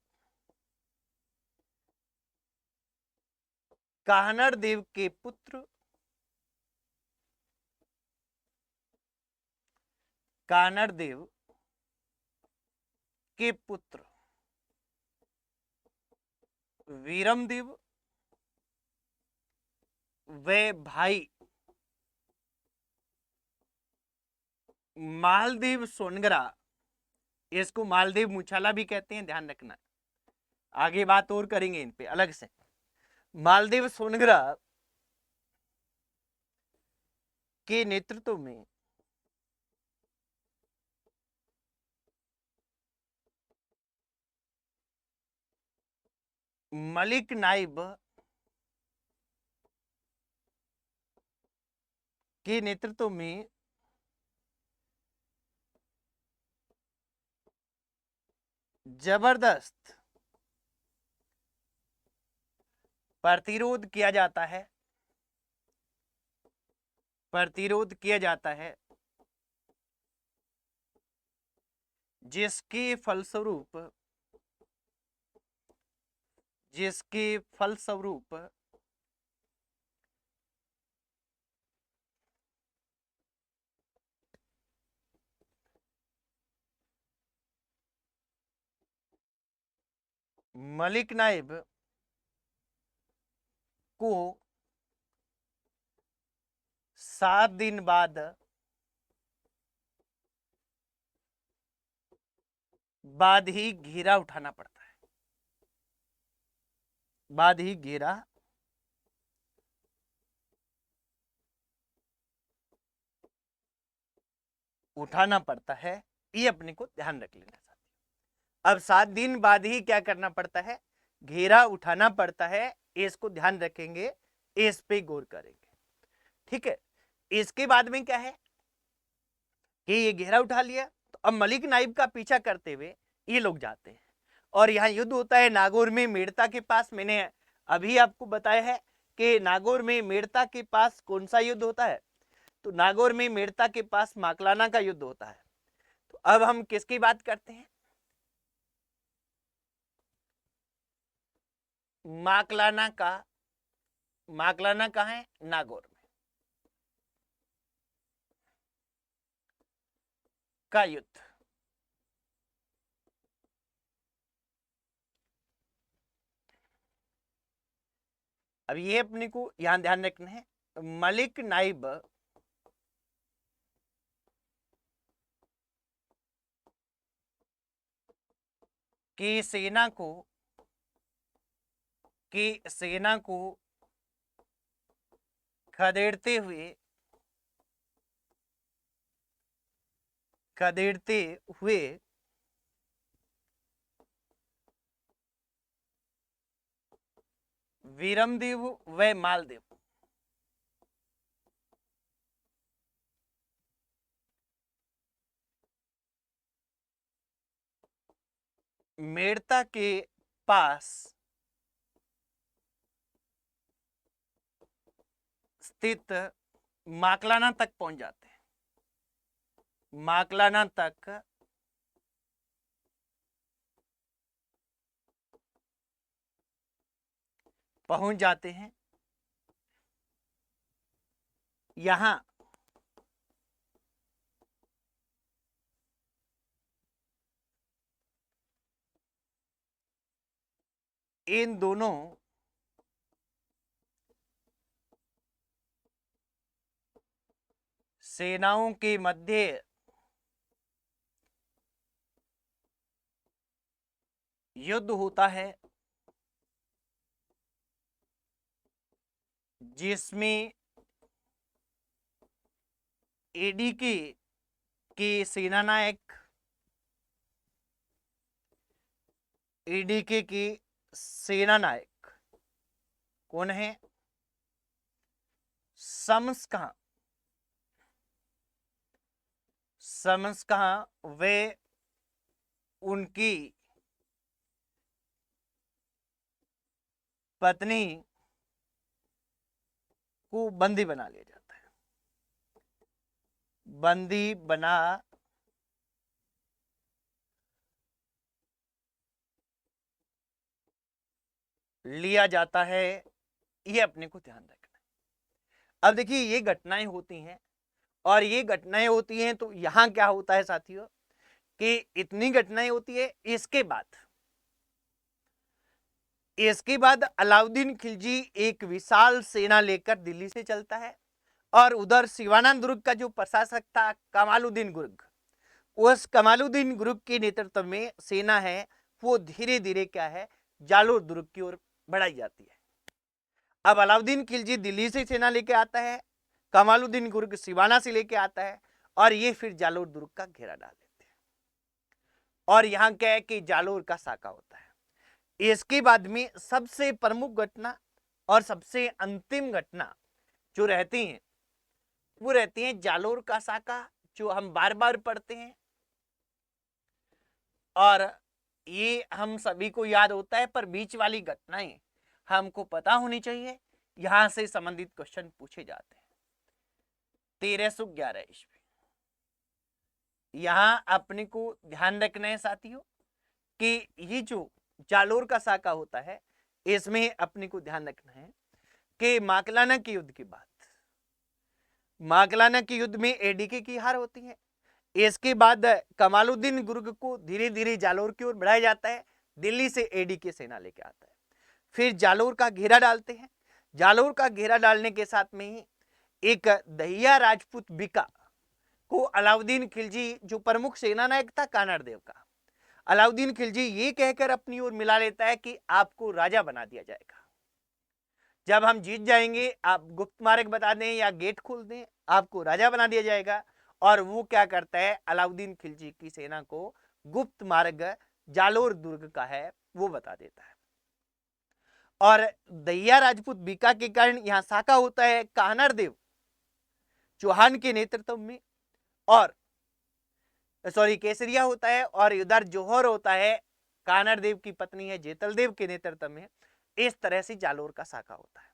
Speaker 1: कानर देव के पुत्र, कानर देव के पुत्र वीरमदेव वे भाई मालदेव सोनगरा, इसको मालदेव मुछाला भी कहते हैं, ध्यान रखना। आगे बात और करेंगे इन पे अलग से। मालदेव सोनगरा के नेतृत्व में मलिक नाइब के नेतृत्व में जबरदस्त प्रतिरोध किया जाता है, प्रतिरोध किया जाता है, जिसके फलस्वरूप मलिक नाइब को 7 दिन बाद ही घेरा उठाना पड़ता है, बाद ही घेरा उठाना पड़ता है। ये अपने को ध्यान रख लेना साथियों। अब 7 दिन बाद ही क्या करना पड़ता है, घेरा उठाना पड़ता है। इसको ध्यान रखेंगे, इस पे गौर करेंगे, ठीक है। इसके बाद में क्या है कि ये घेरा उठा लिया, तो अब मलिक नाइब का पीछा करते हुए ये लोग जाते हैं और यहाँ युद्ध होता है नागौर में मेड़ता के पास। मैंने अभी आपको बताया है कि नागौर में मेड़ता के पास कौन सा युद्ध होता है, तो नागौर में मेड़ता के पास माकलाना का युद्ध होता है। तो अब हम किसकी बात करते हैं, माकलाना का। माकलाना कहाँ है, नागौर में का युद्ध। अब ये अपने को यहां ध्यान रखना है, मलिक नाइब की सेना को खदेड़ते हुए वीरमदेव व मालदेव मेड़ता के पास स्थित माकलाना तक पहुंच जाते हैं, माकलाना तक पहुंच जाते हैं। यहां इन दोनों सेनाओं के मध्य युद्ध होता है, जिसमें एडीके के सेनानायक एडीके के सेनानायक कौन है, शमस्कहाँ वे उनकी पत्नी को बंदी बना लिया जाता है, बंदी बना लिया जाता है। ये अपने को ध्यान रखना है। अब देखिए ये घटनाएं होती हैं, और ये घटनाएं होती हैं तो यहां क्या होता है साथियों कि इतनी घटनाएं होती है। इसके बाद अलाउद्दीन खिलजी एक विशाल सेना लेकर दिल्ली से चलता है, और उधर सिवाना दुर्ग का जो प्रशासक था कमालुद्दीन गुर्ग, उस कमालुद्दीन गुर्ग के नेतृत्व में सेना है वो धीरे धीरे क्या है, जालोर दुर्ग की ओर बढ़ाई जाती है। अब अलाउद्दीन खिलजी दिल्ली से सेना लेके आता है, कमालुद्दीन गुर्ग सिवाना से लेके आता है, और ये फिर जालोर दुर्ग का घेरा डाल देते हैं, और यहाँ क्या है कि जालोर का साका होता है। इसके बाद में सबसे प्रमुख घटना और सबसे अंतिम घटना जो रहती है वो रहती हैं जालोर का साका, जो हम बार बार पढ़ते हैं और ये हम सभी को याद होता है, पर बीच वाली घटनाएं हमको पता होनी चाहिए। यहां से संबंधित क्वेश्चन पूछे जाते हैं। 1311 ईस्वी, यहां अपने को ध्यान रखना है साथियों कि ये जो जालोर का साका होता है, इसमें अपने को ध्यान रखना है कि माकलाना के युद्ध के बाद, माकलाना के युद्ध में एडीके की हार होती है। इसके बाद कमालुद्दीन गुर्ग को धीरे धीरे जालोर की ओर बढ़ाया जाता है। दिल्ली से एडीके सेना लेके आता है, फिर जालोर का घेरा डालते हैं। जालोर का घेरा डालने के साथ में ही एक दहिया राजपूत बिका को अलाउद्दीन खिलजी, जो प्रमुख सेना नायक था कानड़ देव का, अलाउद्दीन खिलजी ये कहकर अपनी ओर मिला लेता है कि आपको राजा बना दिया जाएगा। जब हम जीत जाएंगे आप गुप्त मार्ग बता दें या गेट खोल दें, आपको राजा बना दिया जाएगा। और वो क्या करता है, अलाउद्दीन खिलजी की सेना को गुप्त मार्ग जालोर दुर्ग का है वो बता देता है। और दैया राजपूत बीका के कारण यहां साका होता है कानड़ देव चौहान के नेतृत्व में, और सॉरी केसरिया होता है, और इधर जौहर होता है कानड़ देव की पत्नी है जेतल देव के नेतृत्व में। इस तरह से जालोर का साका होता है।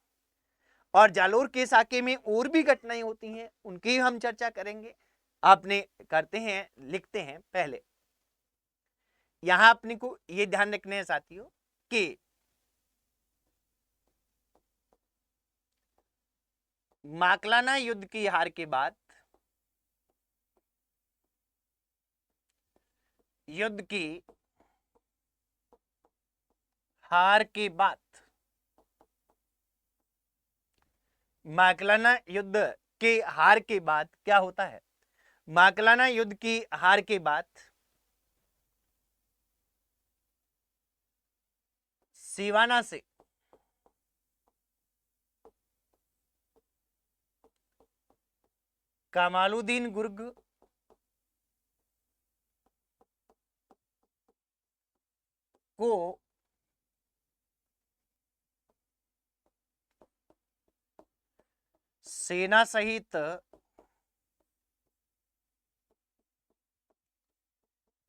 Speaker 1: और जालोर के साके में और भी घटनाएं होती हैं, उनकी हम चर्चा करेंगे। आपने करते हैं, लिखते हैं पहले। यहां अपने को यह ध्यान रखने हैं साथियों कि माकलाना युद्ध की हार के बाद, युद्ध की हार के बाद, माकलाना युद्ध के हार के बाद क्या होता है, माकलाना युद्ध की हार के बाद सिवाना से कमालुद्दीन गुर्ग को सेना सहित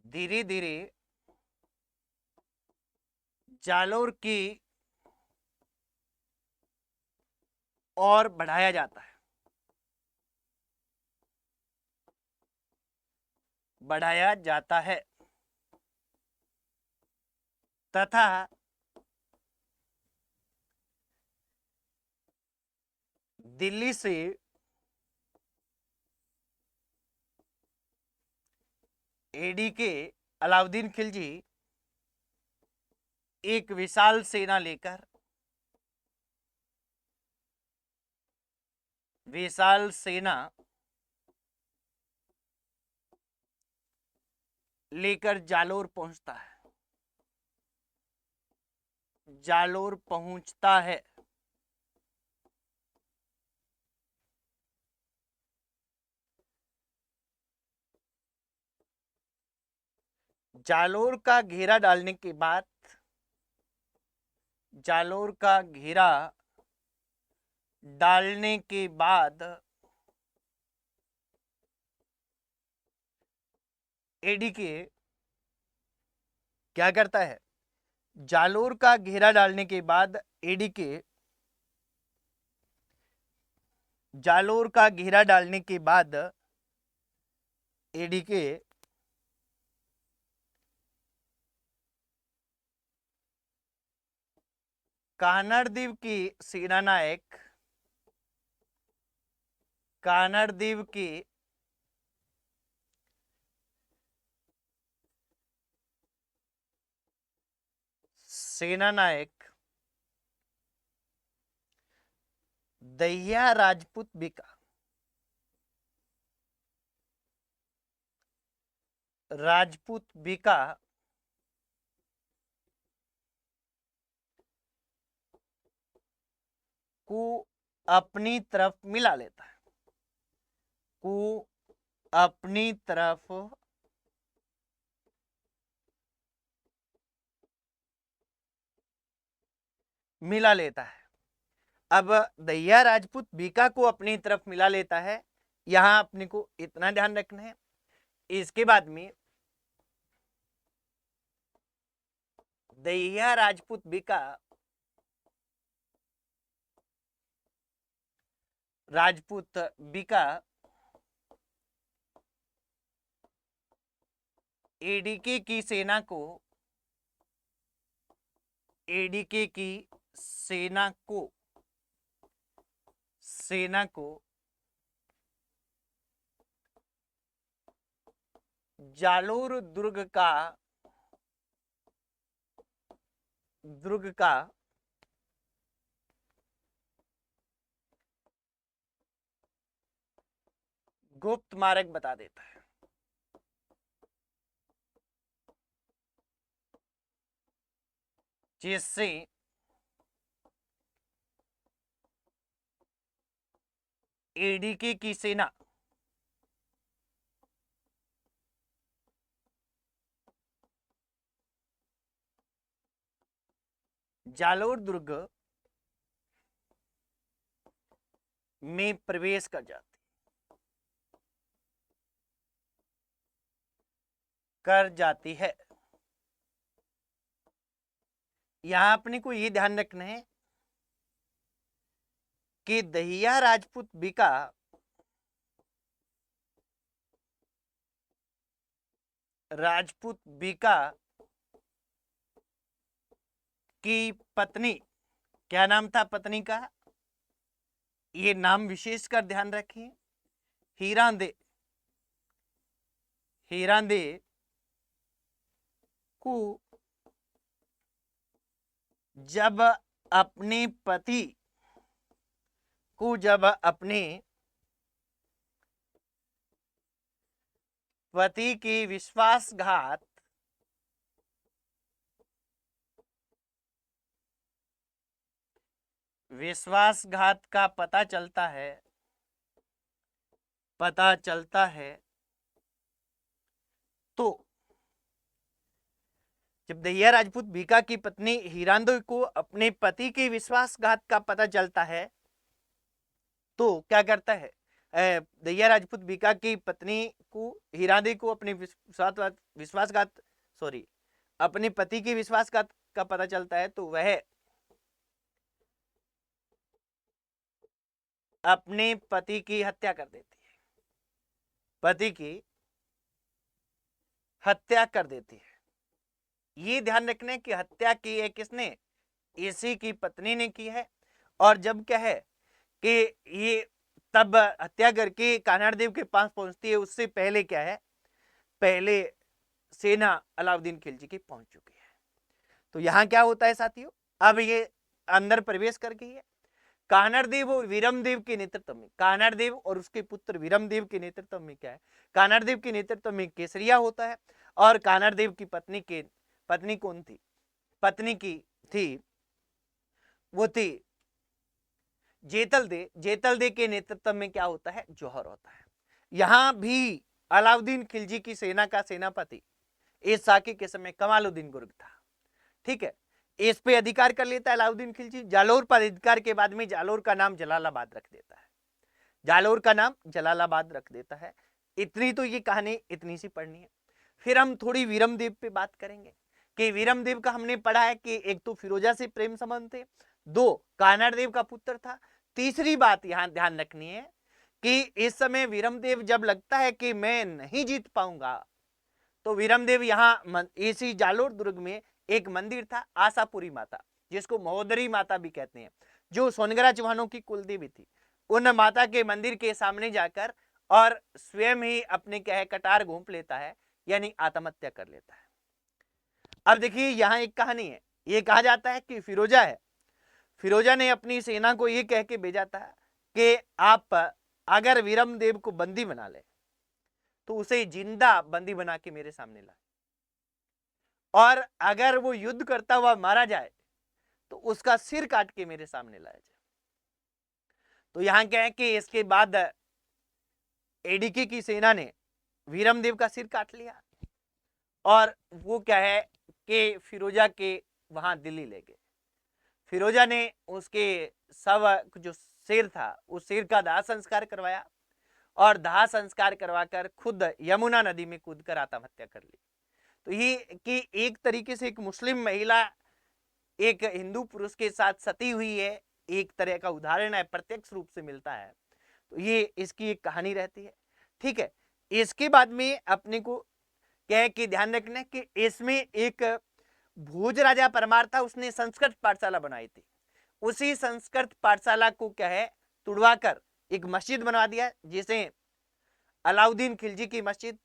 Speaker 1: धीरे धीरे जालोर की ओर बढ़ाया जाता है, बढ़ाया जाता है तथा दिल्ली से एडीके अलाउद्दीन खिलजी एक विशाल सेना लेकर, विशाल सेना लेकर जालोर पहुंचता है, जालोर पहुंचता है। जालोर का घेरा डालने के बाद, जालोर का घेरा डालने के बाद एडीके क्या करता है, जालोर का घेरा डालने के बाद एडीके, जालोर का घेरा डालने के बाद एडीके कानड़देव की सेना नायक, कानड़देव की सेना नायक दहिया राजपूत बिका, राजपूत बिका को अपनी तरफ मिला लेता है, को अपनी तरफ मिला लेता है। अब दहिया राजपूत बीका को अपनी तरफ मिला लेता है, यहां अपने को इतना ध्यान रखना है। इसके बाद में दहिया राजपूत बिका, राजपूत बिका एडीके की सेना को, एडीके की सेना को, सेना को जालोर दुर्ग का, दुर्ग का गुप्त मार्ग बता देता है। जिससे एडीके की सेना जालोर दुर्ग में प्रवेश कर जाती, कर जाती है। यहां अपने को ये ध्यान रखना है कि दहिया राजपूत बिका, राजपूत बिका की पत्नी, क्या नाम था पत्नी का, ये नाम विशेष कर ध्यान रखें, हीरांदे, हीरांदे को जब अपने पति को, जब अपने पति की विश्वासघात, विश्वासघात का पता चलता है, पता चलता है, तो जब दहिया राजपूत बीका की पत्नी हीरांदे को अपने पति के विश्वासघात का पता चलता है तो क्या करता है, दहिया राजपूत बीका की पत्नी को, हीरांदे को अपने विश्वासघात, सॉरी, अपने पति के विश्वासघात का पता चलता है तो वह अपने पति की हत्या कर देती है, पति की हत्या कर देती है। ये ध्यान रखने की हत्या की है किसने, इसी की पत्नी ने की है। और जब क्या है कि ये तब हत्या करके कान्हाड़ देव के पास पहुंचती है, उससे पहले क्या है, पहले सेना अलाउद्दीन खिलजी की पहुंच चुकी है। तो यहां क्या होता है साथियों, अब ये अंदर प्रवेश कर गई है। कान्हाड़ देव और वीरम देव के नेतृत्व में, कान्हाड़ देव और उसके पुत्र वीरम देव के नेतृत्व में क्या है, कान्हाड़ देव के नेतृत्व में केसरिया होता है। और कान्हाड़ देव की पत्नी कौन थी, पत्नी की थी, वो थी जेतल दे, जेतल दे के नेतृत्व में क्या होता है, जौहर होता है। यहां भी अलाउद्दीन खिलजी की सेना का सेनापति इस साके के समय कमालुद्दीन गुर्ग था। ठीक है, इस पे अधिकार कर लेता है अलाउद्दीन खिलजी। जालोर पर अधिकार के बाद में जालोर का नाम जलालाबाद रख देता है, जालोर का नाम जलालाबाद रख देता है। इतनी तो ये कहानी इतनी सी पढ़नी है। फिर हम थोड़ी वीरमदेव पे बात करेंगे कि वीरमदेव का हमने पढ़ा है कि एक तो फिरोजा से प्रेम संबंध थे, दो कान्हाड़ देव का पुत्र था। तीसरी बात यहां ध्यान रखनी है कि इस समय वीरमदेव जब लगता है कि मैं नहीं जीत पाऊंगा तो वीरमदेव यहां इसी जालोर दुर्ग में एक मंदिर था, आशापुरी माता, जिसको महोदरी माता भी कहते हैं, जो सोनगरा चौहानों की कुलदेवी थी। उन माता के मंदिर के सामने जाकर और स्वयं ही अपने क्या है कटार घोंप लेता है, यानी आत्महत्या कर लेता है। अब देखिए यहां एक कहानी है, ये कहा जाता है कि फिरोजा है, फिरोजा ने अपनी सेना को ये कह के भेजा था कि आप अगर वीरमदेव को बंदी बना ले तो उसे जिंदा बंदी बना के मेरे सामने लाए, और अगर वो युद्ध करता हुआ मारा जाए तो उसका सिर काट के मेरे सामने लाया जाए। तो यहां क्या है कि इसके बाद एडीके की सेना ने वीरमदेव का सिर काट लिया और वो क्या है कि फिरोजा के वहां दिल्ली ले गए। फिरोजा ने उसके शव जो शेर था उस शेर का दाह संस्कार करवाया और दाह संस्कार करवाकर खुद यमुना नदी में कूदकर आत्महत्या कर ली। तो ये कि एक तरीके से एक मुस्लिम महिला एक हिंदू पुरुष के साथ सती हुई है, एक तरह का उदाहरण है, प्रत्यक्ष रूप से मिलता है। तो ये इसकी एक कहानी रहती है। ठीक है, इसके बाद में अपने को क्या है कि ध्यान रखना कि इसमें एक भोज राजा परमार था, उसने संस्कृत पाठशाला बनाई थी। उसी संस्कृत पाठशाला को क्या है तुड़वाकर एक मस्जिद बनवा दिया, जिसे अलाउद्दीन खिलजी की मस्जिद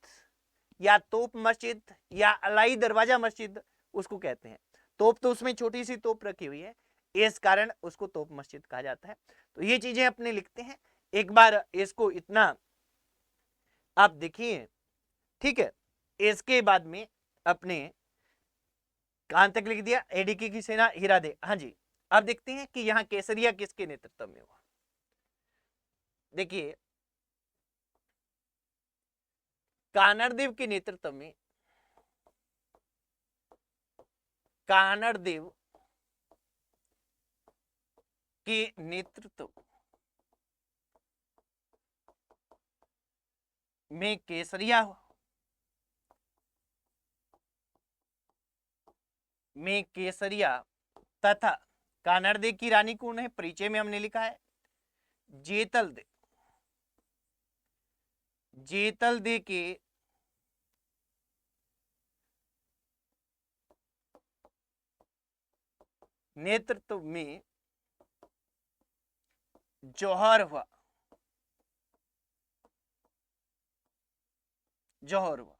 Speaker 1: या तोप मस्जिद या अलाई दरवाजा मस्जिद उसको कहते हैं। तोप तो उसमें छोटी सी तोप रखी हुई है, इस कारण उसको तोप मस्जिद कहा जाता है। तो ये चीजें अपने लिखते हैं, एक बार इसको इतना आप देखिए। ठीक है, इसके बाद में अपने कहां तक लिख दिया, एडीके की सेना हीरा दे। हाँ जी, अब देखते हैं कि यहाँ केसरिया किसके नेतृत्व में हुआ। देखिए, कानड़देव के नेतृत्व में, कानड़देव के नेतृत्व में केसरिया में केसरिया तथा कानड़देव की रानी कौन है, परिचय में हमने लिखा है जेतल दे। जेतल दे के नेतृत्व में जौहर हुआ, जौहर हुआ।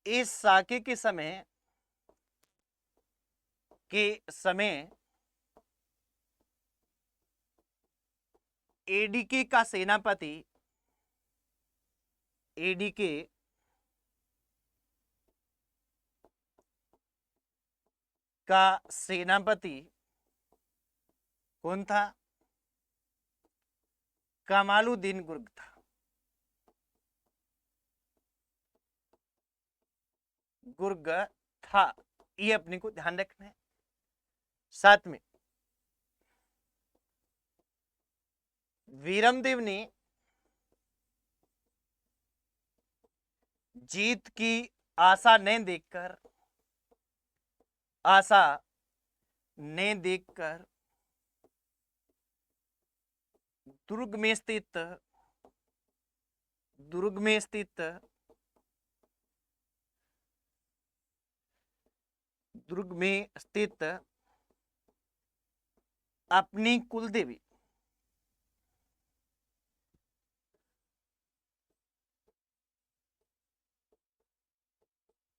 Speaker 1: इस साके के समय एडीके का सेनापति, एडीके का सेनापति कौन था, कमालुद्दीन गुर्ग था। गुर्ग था, ये अपने को ध्यान रखना है। साथ में वीरमदेव ने जीत की आशा नहीं देखकर, आशा ने देखकर दुर्ग में स्थित, दुर्ग में स्थित, दुर्ग में स्थित अपनी कुलदेवी,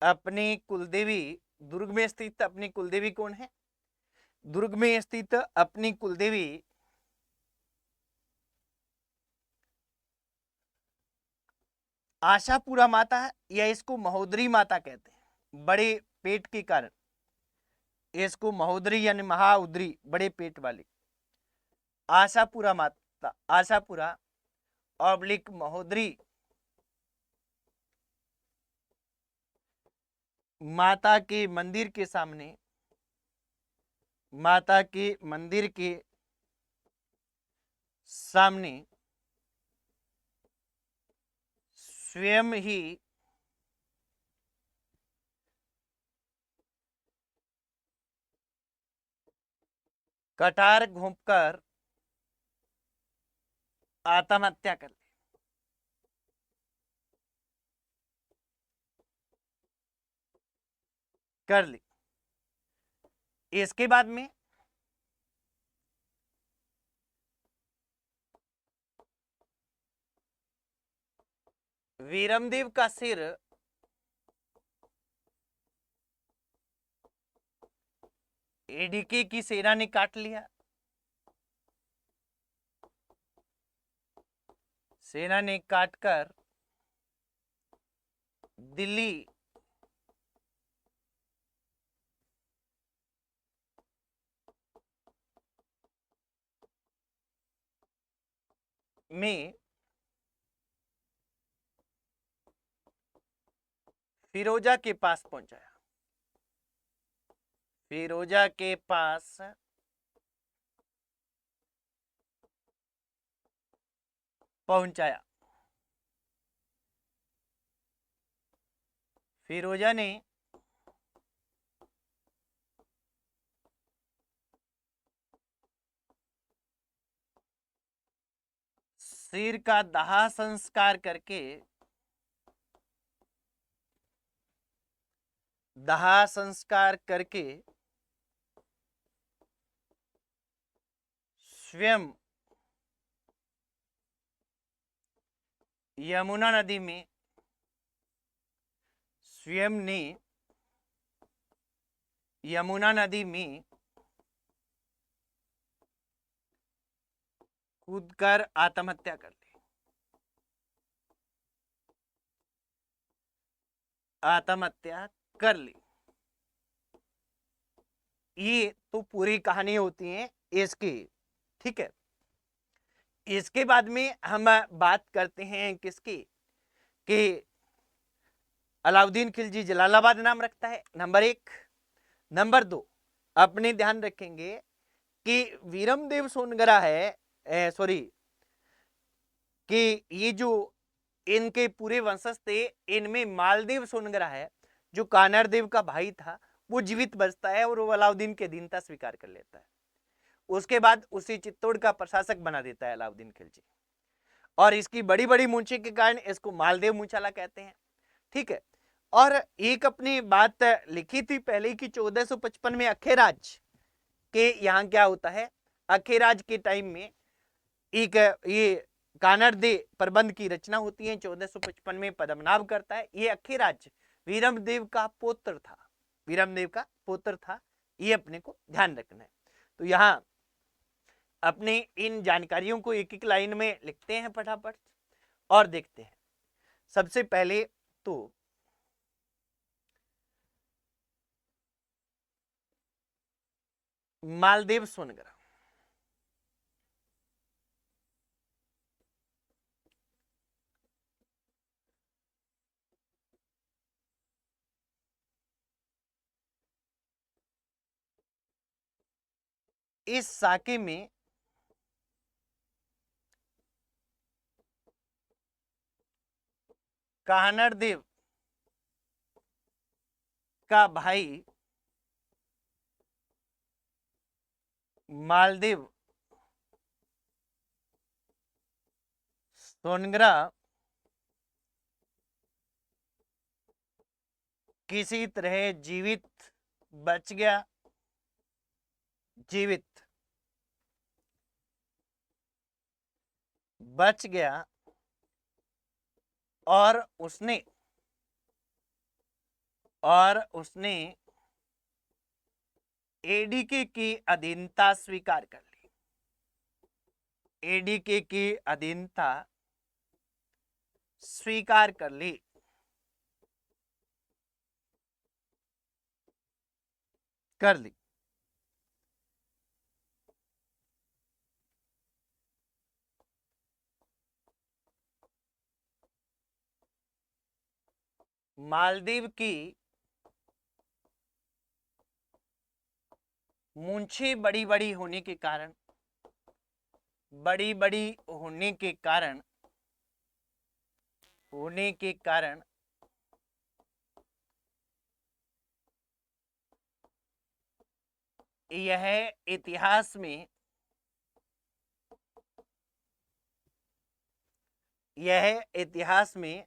Speaker 1: अपनी कुलदेवी, दुर्ग में स्थित अपनी कुलदेवी कौन है, दुर्ग में स्थित अपनी कुलदेवी आशापुरा माता है, या इसको महोदरी माता कहते हैं, बड़े पेट के कारण इसको महोदरी यानी महाउदरी, बड़े पेट वाली आशापुरा माता, आशापुरा ऑब्लिक महोदरी माता के मंदिर के सामने, माता के मंदिर के सामने स्वयं ही कटार घोंपकर आत्महत्या कर ली। कर ली। इसके बाद में वीरमदेव का सिर एडीके की सेना ने काट लिया, सेना ने काटकर दिल्ली में फिरोजा के पास पहुंचाया, फिरोजा के पास पहुंचाया। फिरोजा ने सिर का दाह संस्कार करके स्वयं यमुना नदी में स्वयं ने यमुना नदी में कूदकर आत्महत्या कर ली। आत्महत्या कर ली। ये तो पूरी कहानी होती है इसकी, ठीक है। इसके बाद में हम बात करते हैं किसकी, कि अलाउद्दीन खिलजी जलालाबाद नाम रखता है, नंबर 1। नंबर 2, अपने ध्यान रखेंगे कि वीरमदेव सोनगरा है, सॉरी, कि ये जो इनके पूरे वंशज थे, इनमें मालदेव सोनगरा है जो कानर देव का भाई था, वो जीवित बचता है और वो अलाउद्दीन के अधीनता स्वीकार कर लेता है। उसके बाद उसे चित्तौड़ का प्रशासक बना देता है अलाउद्दीन खिलजी, और इसकी बड़ी बड़ी मूंछें के कारण इसको मालदेव मूंछाला कहते हैं, ठीक है। और एक अपनी बात लिखी थी पहले कि 1455 में अखेराज के यहाँ क्या होता है, अखेराज के टाइम में एक ये कानर दे प्रबंध की रचना होती है, 1455 में पद्मनाभ करता है। ये अखेराज वीरमदेव का पुत्र था, वीरमदेव का पुत्र था, ये अपने को ध्यान रखना है। तो यहाँ अपने इन जानकारियों को एक एक लाइन में लिखते हैं फटाफट और देखते हैं। सबसे पहले तो मालदेव सोनगरा, इस साके में कानर देव का भाई मालदेव सोनगरा किसी तरह जीवित बच गया, जीवित बच गया, और उसने एडीके की अधीनता स्वीकार कर ली। एडीके की अधीनता स्वीकार कर ली। मालदीव की मूंछें बड़ी बड़ी होने के कारण यह इतिहास में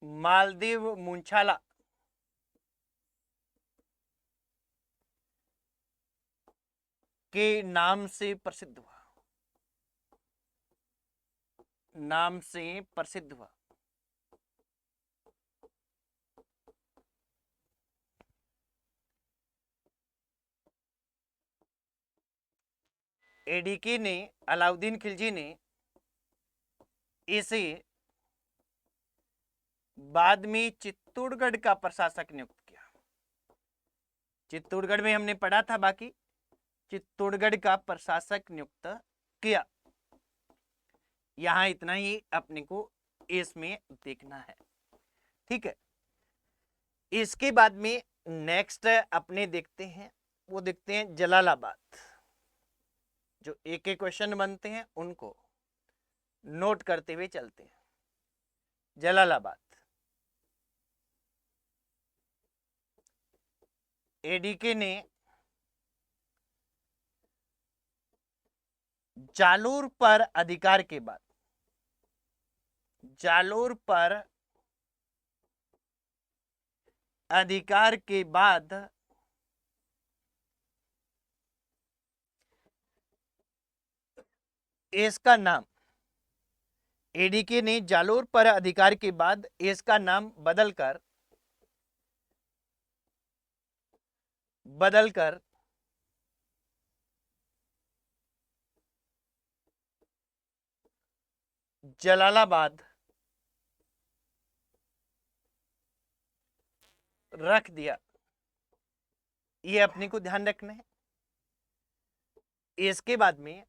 Speaker 1: मालदीव मूंछाला के नाम से प्रसिद्ध हुआ। एडीके ने, अलाउद्दीन खिलजी ने इसे बाद में चित्तौड़गढ़ का प्रशासक नियुक्त किया। चित्तौड़गढ़ में हमने पढ़ा था, बाकी चित्तौड़गढ़ का प्रशासक नियुक्त किया। यहां इतना ही अपने को इसमें देखना है, ठीक है। इसके बाद में नेक्स्ट अपने देखते हैं वो दिखते हैं जलालाबाद। जो एक एक क्वेश्चन बनते हैं उनको नोट करते हुए चलते हैं। जलालाबाद, एडीके ने जालोर पर अधिकार के बाद, जालोर पर अधिकार के बाद इसका नाम, एडीके ने जालोर पर अधिकार के बाद इसका नाम बदलकर जलालाबाद रख दिया। ये अपने को ध्यान रखना है। इसके बाद में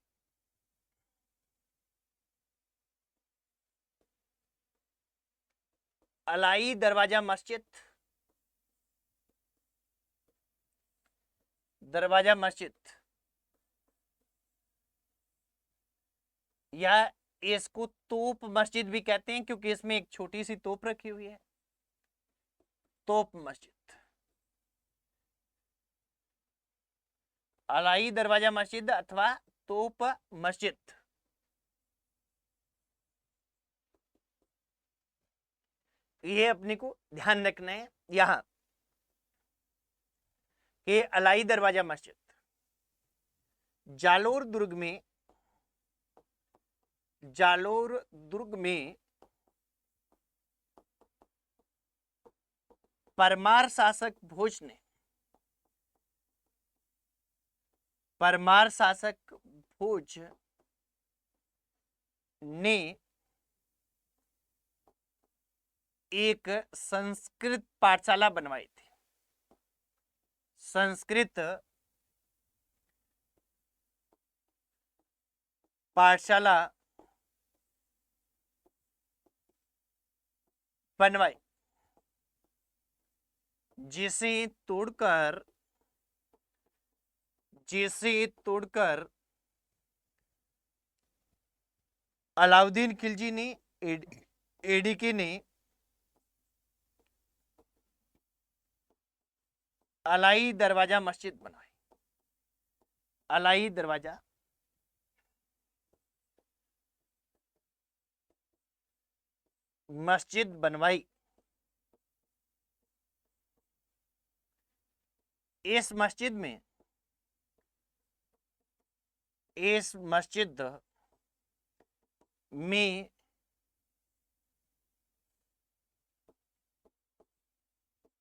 Speaker 1: अलाई दरवाजा मस्जिद, दरवाजा मस्जिद, या इसको तोप मस्जिद भी कहते हैं क्योंकि इसमें एक छोटी सी तोप रखी हुई है। तोप मस्जिद, अलाई दरवाजा मस्जिद अथवा तोप मस्जिद। ये अपने को ध्यान रखना है यहां कि अलाई दरवाजा मस्जिद जालोर दुर्ग में, जालोर दुर्ग में परमार शासक भोज ने, परमार शासक भोज ने एक संस्कृत पाठशाला बनवाई थी। संस्कृत पाठशाला बनवाई जिसे तोड़कर अलाउद्दीन खिलजी ने, एडीके ने अलाई दरवाजा मस्जिद बनवाई। अलाई दरवाजा मस्जिद बनवाई। इस मस्जिद में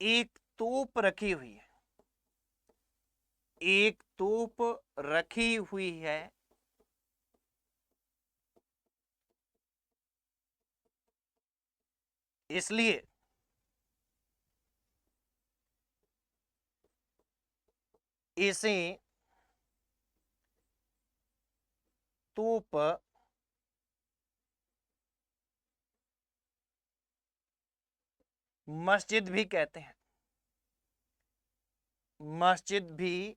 Speaker 1: एक तोप रखी हुई है, एक तोप रखी हुई है। इसलिए इसे तोप मस्जिद भी कहते हैं, मस्जिद भी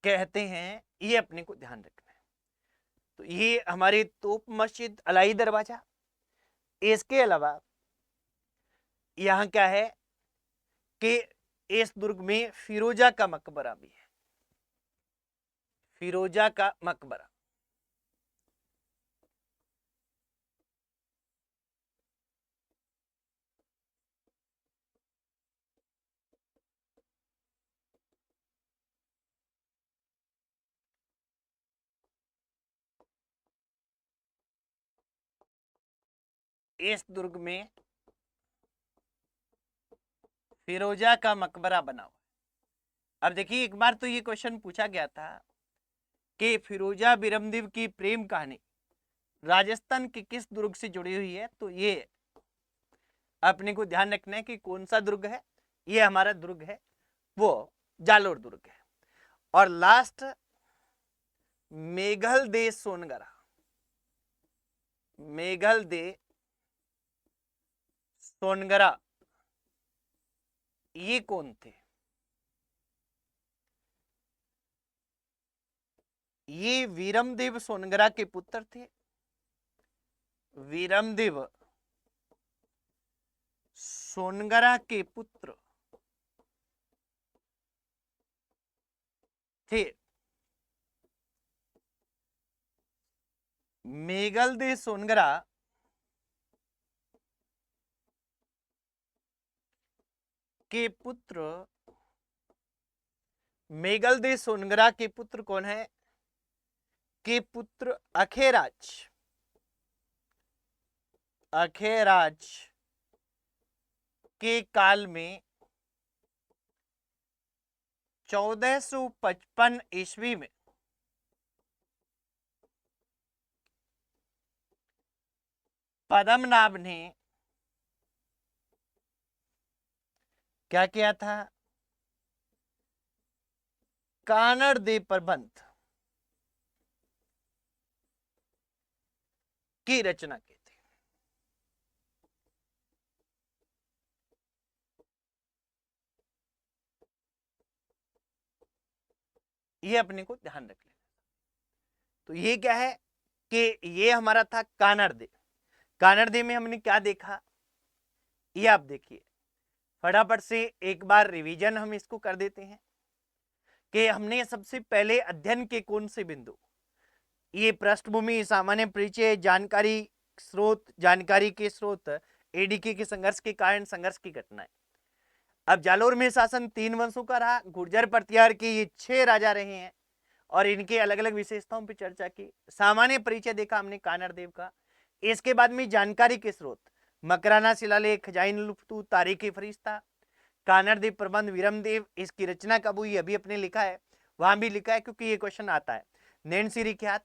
Speaker 1: कहते हैं। ये अपने को ध्यान रखना है। तो ये हमारी तोप मस्जिद, अलाई दरवाजा। इसके अलावा यहां क्या है कि इस दुर्ग में फिरोजा का मकबरा भी है, फिरोजा का मकबरा। इस दुर्ग में फिरोजा का मकबरा बना हुआ। अब देखिए, एक बार तो ये क्वेश्चन पूछा गया था कि फिरोजा बिरमदेव की प्रेम कहानी राजस्थान के किस दुर्ग से जुड़ी हुई है। तो ये अपने को ध्यान रखना है कि कौन सा दुर्ग है। ये हमारा दुर्ग है वो जालोर दुर्ग है। और लास्ट मेघल दे सोनगरा, मेघल दे सोनगरा ये कौन थे? ये वीरमदेव सोनगरा के पुत्र थे। वीरमदेव सोनगरा के पुत्र थे। मेघलदेव सोनगरा के पुत्र, मेघलदेव सोनगरा के पुत्र कौन है? के पुत्र अखेराज। अखेराज के काल में 1455 ईस्वी में पद्मनाभ ने क्या किया था? कानड़ देव प्रबंध की रचना की थी। ये अपने को ध्यान रख लेना। तो ये क्या है कि ये हमारा था कानड़ देव। कानड़ देव में हमने क्या देखा, ये आप देखिए फटाफट से एक बार रिवीजन हम इसको कर देते हैं कि हमने सबसे पहले अध्ययन के कौन से बिंदु, ये पृष्ठभूमि, सामान्य परिचय, जानकारी स्रोत, जानकारी के स्रोत, एडीके के संघर्ष के कारण, संघर्ष की घटनाएं। अब जालोर में शासन 3 वंशों का रहा। गुर्जर प्रतिहार के ये 6 राजा रहे हैं और इनके अलग अलग विशेषताओं पर चर्चा की। सामान्य परिचय देखा हमने कानड़ देव का। इसके बाद में जानकारी के स्रोत, मकराना शिलालेख, खजाइन लुफ्तू, तारीख फरिश्ता, कानड़ देव प्रबंध, वीरमदेव, इसकी रचना कब हुई अभी अपने लिखा है, वहां भी लिखा है क्योंकि ये क्वेश्चन आता है। नैनसी ख्यात।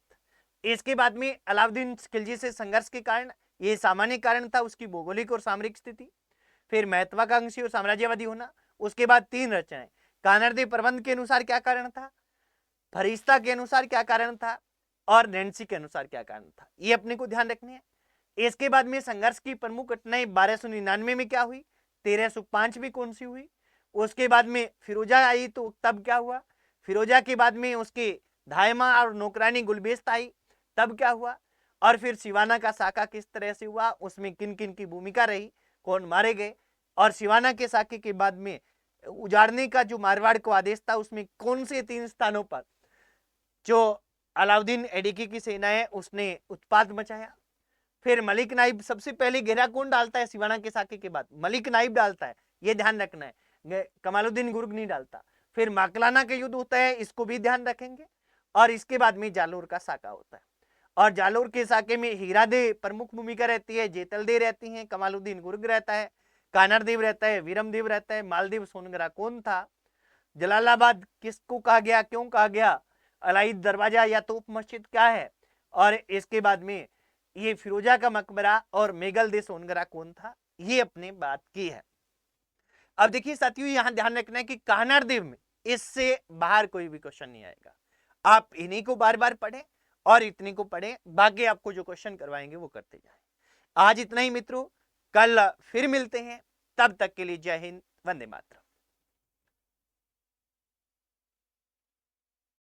Speaker 1: इसके बाद में अलाउद्दीन खिलजी से संघर्ष के कारण, ये सामान्य कारण था उसकी भौगोलिक और सामरिक स्थिति। फिर महत्वाकांक्षी और साम्राज्यवादी होना। उसके बाद 3 रचनाएं, कानड़ देव प्रबंध के अनुसार क्या कारण था, फरिश्ता के अनुसार क्या कारण था और नैन्सी के अनुसार क्या कारण था, ये अपने को ध्यान रखने हैं। इसके बाद में संघर्ष की प्रमुख घटनाएं 1299 में क्या हुई, 1305 में कौन सी हुई, उसके बाद में फिरोजा आई तो तब क्या हुआ, फिरोजा के बाद में उसके धायमा और नौकरानी गुलबेस्त आई तब क्या हुआ, और फिर सिवाना का साका किस तरह से हुआ, उसमें किन किन की भूमिका रही, कौन मारे गए, और सिवाना के साके के बाद में उजाड़ने का जो मारवाड़ को आदेश था उसमें कौन से 3 स्थानों पर जो अलाउद्दीन एडीकी की सेना है उसने उत्पात मचाया। फिर मलिक नाइब सबसे पहले घेरा कौन डालता है सिवाना के साके के बाद, मलिक नाइब डालता है, ये ध्यान रखना है, कमालुद्दीन गुर्ग नहीं डालता। फिर माकलाना का युद्ध होता है, इसको भी ध्यान रखेंगे। और इसके बाद में जालोर का साका होता है, और जालोर के साके में हीरादे प्रमुख भूमिका रहती है, जेतलदे रहती हैं, कमालुद्दीन गुर्ग रहता है, कानड़देव रहता है, वीरमदेव रहता है, मालदेव सोनगरा कौन था, जलालाबाद किसको कहा गया, क्यों कहा गया, अलाई दरवाजा या तोप मस्जिद क्या है, और इसके बाद में ये फिरोजा का मकबरा और मेघलदेव सोनगरा कौन था, ये अपने बात की है। अब देखिए साथियों, यहां ध्यान रखना है कि कानड़ देव में इससे बाहर कोई भी क्वेश्चन नहीं आएगा। आप इन्हीं को बार बार पढ़ें और इतनी को पढ़ें, बाकी आपको जो क्वेश्चन करवाएंगे वो करते जाएं। आज इतना ही मित्रों, कल फिर मिलते हैं, तब तक के लिए जय हिंद, वंदे मातरम।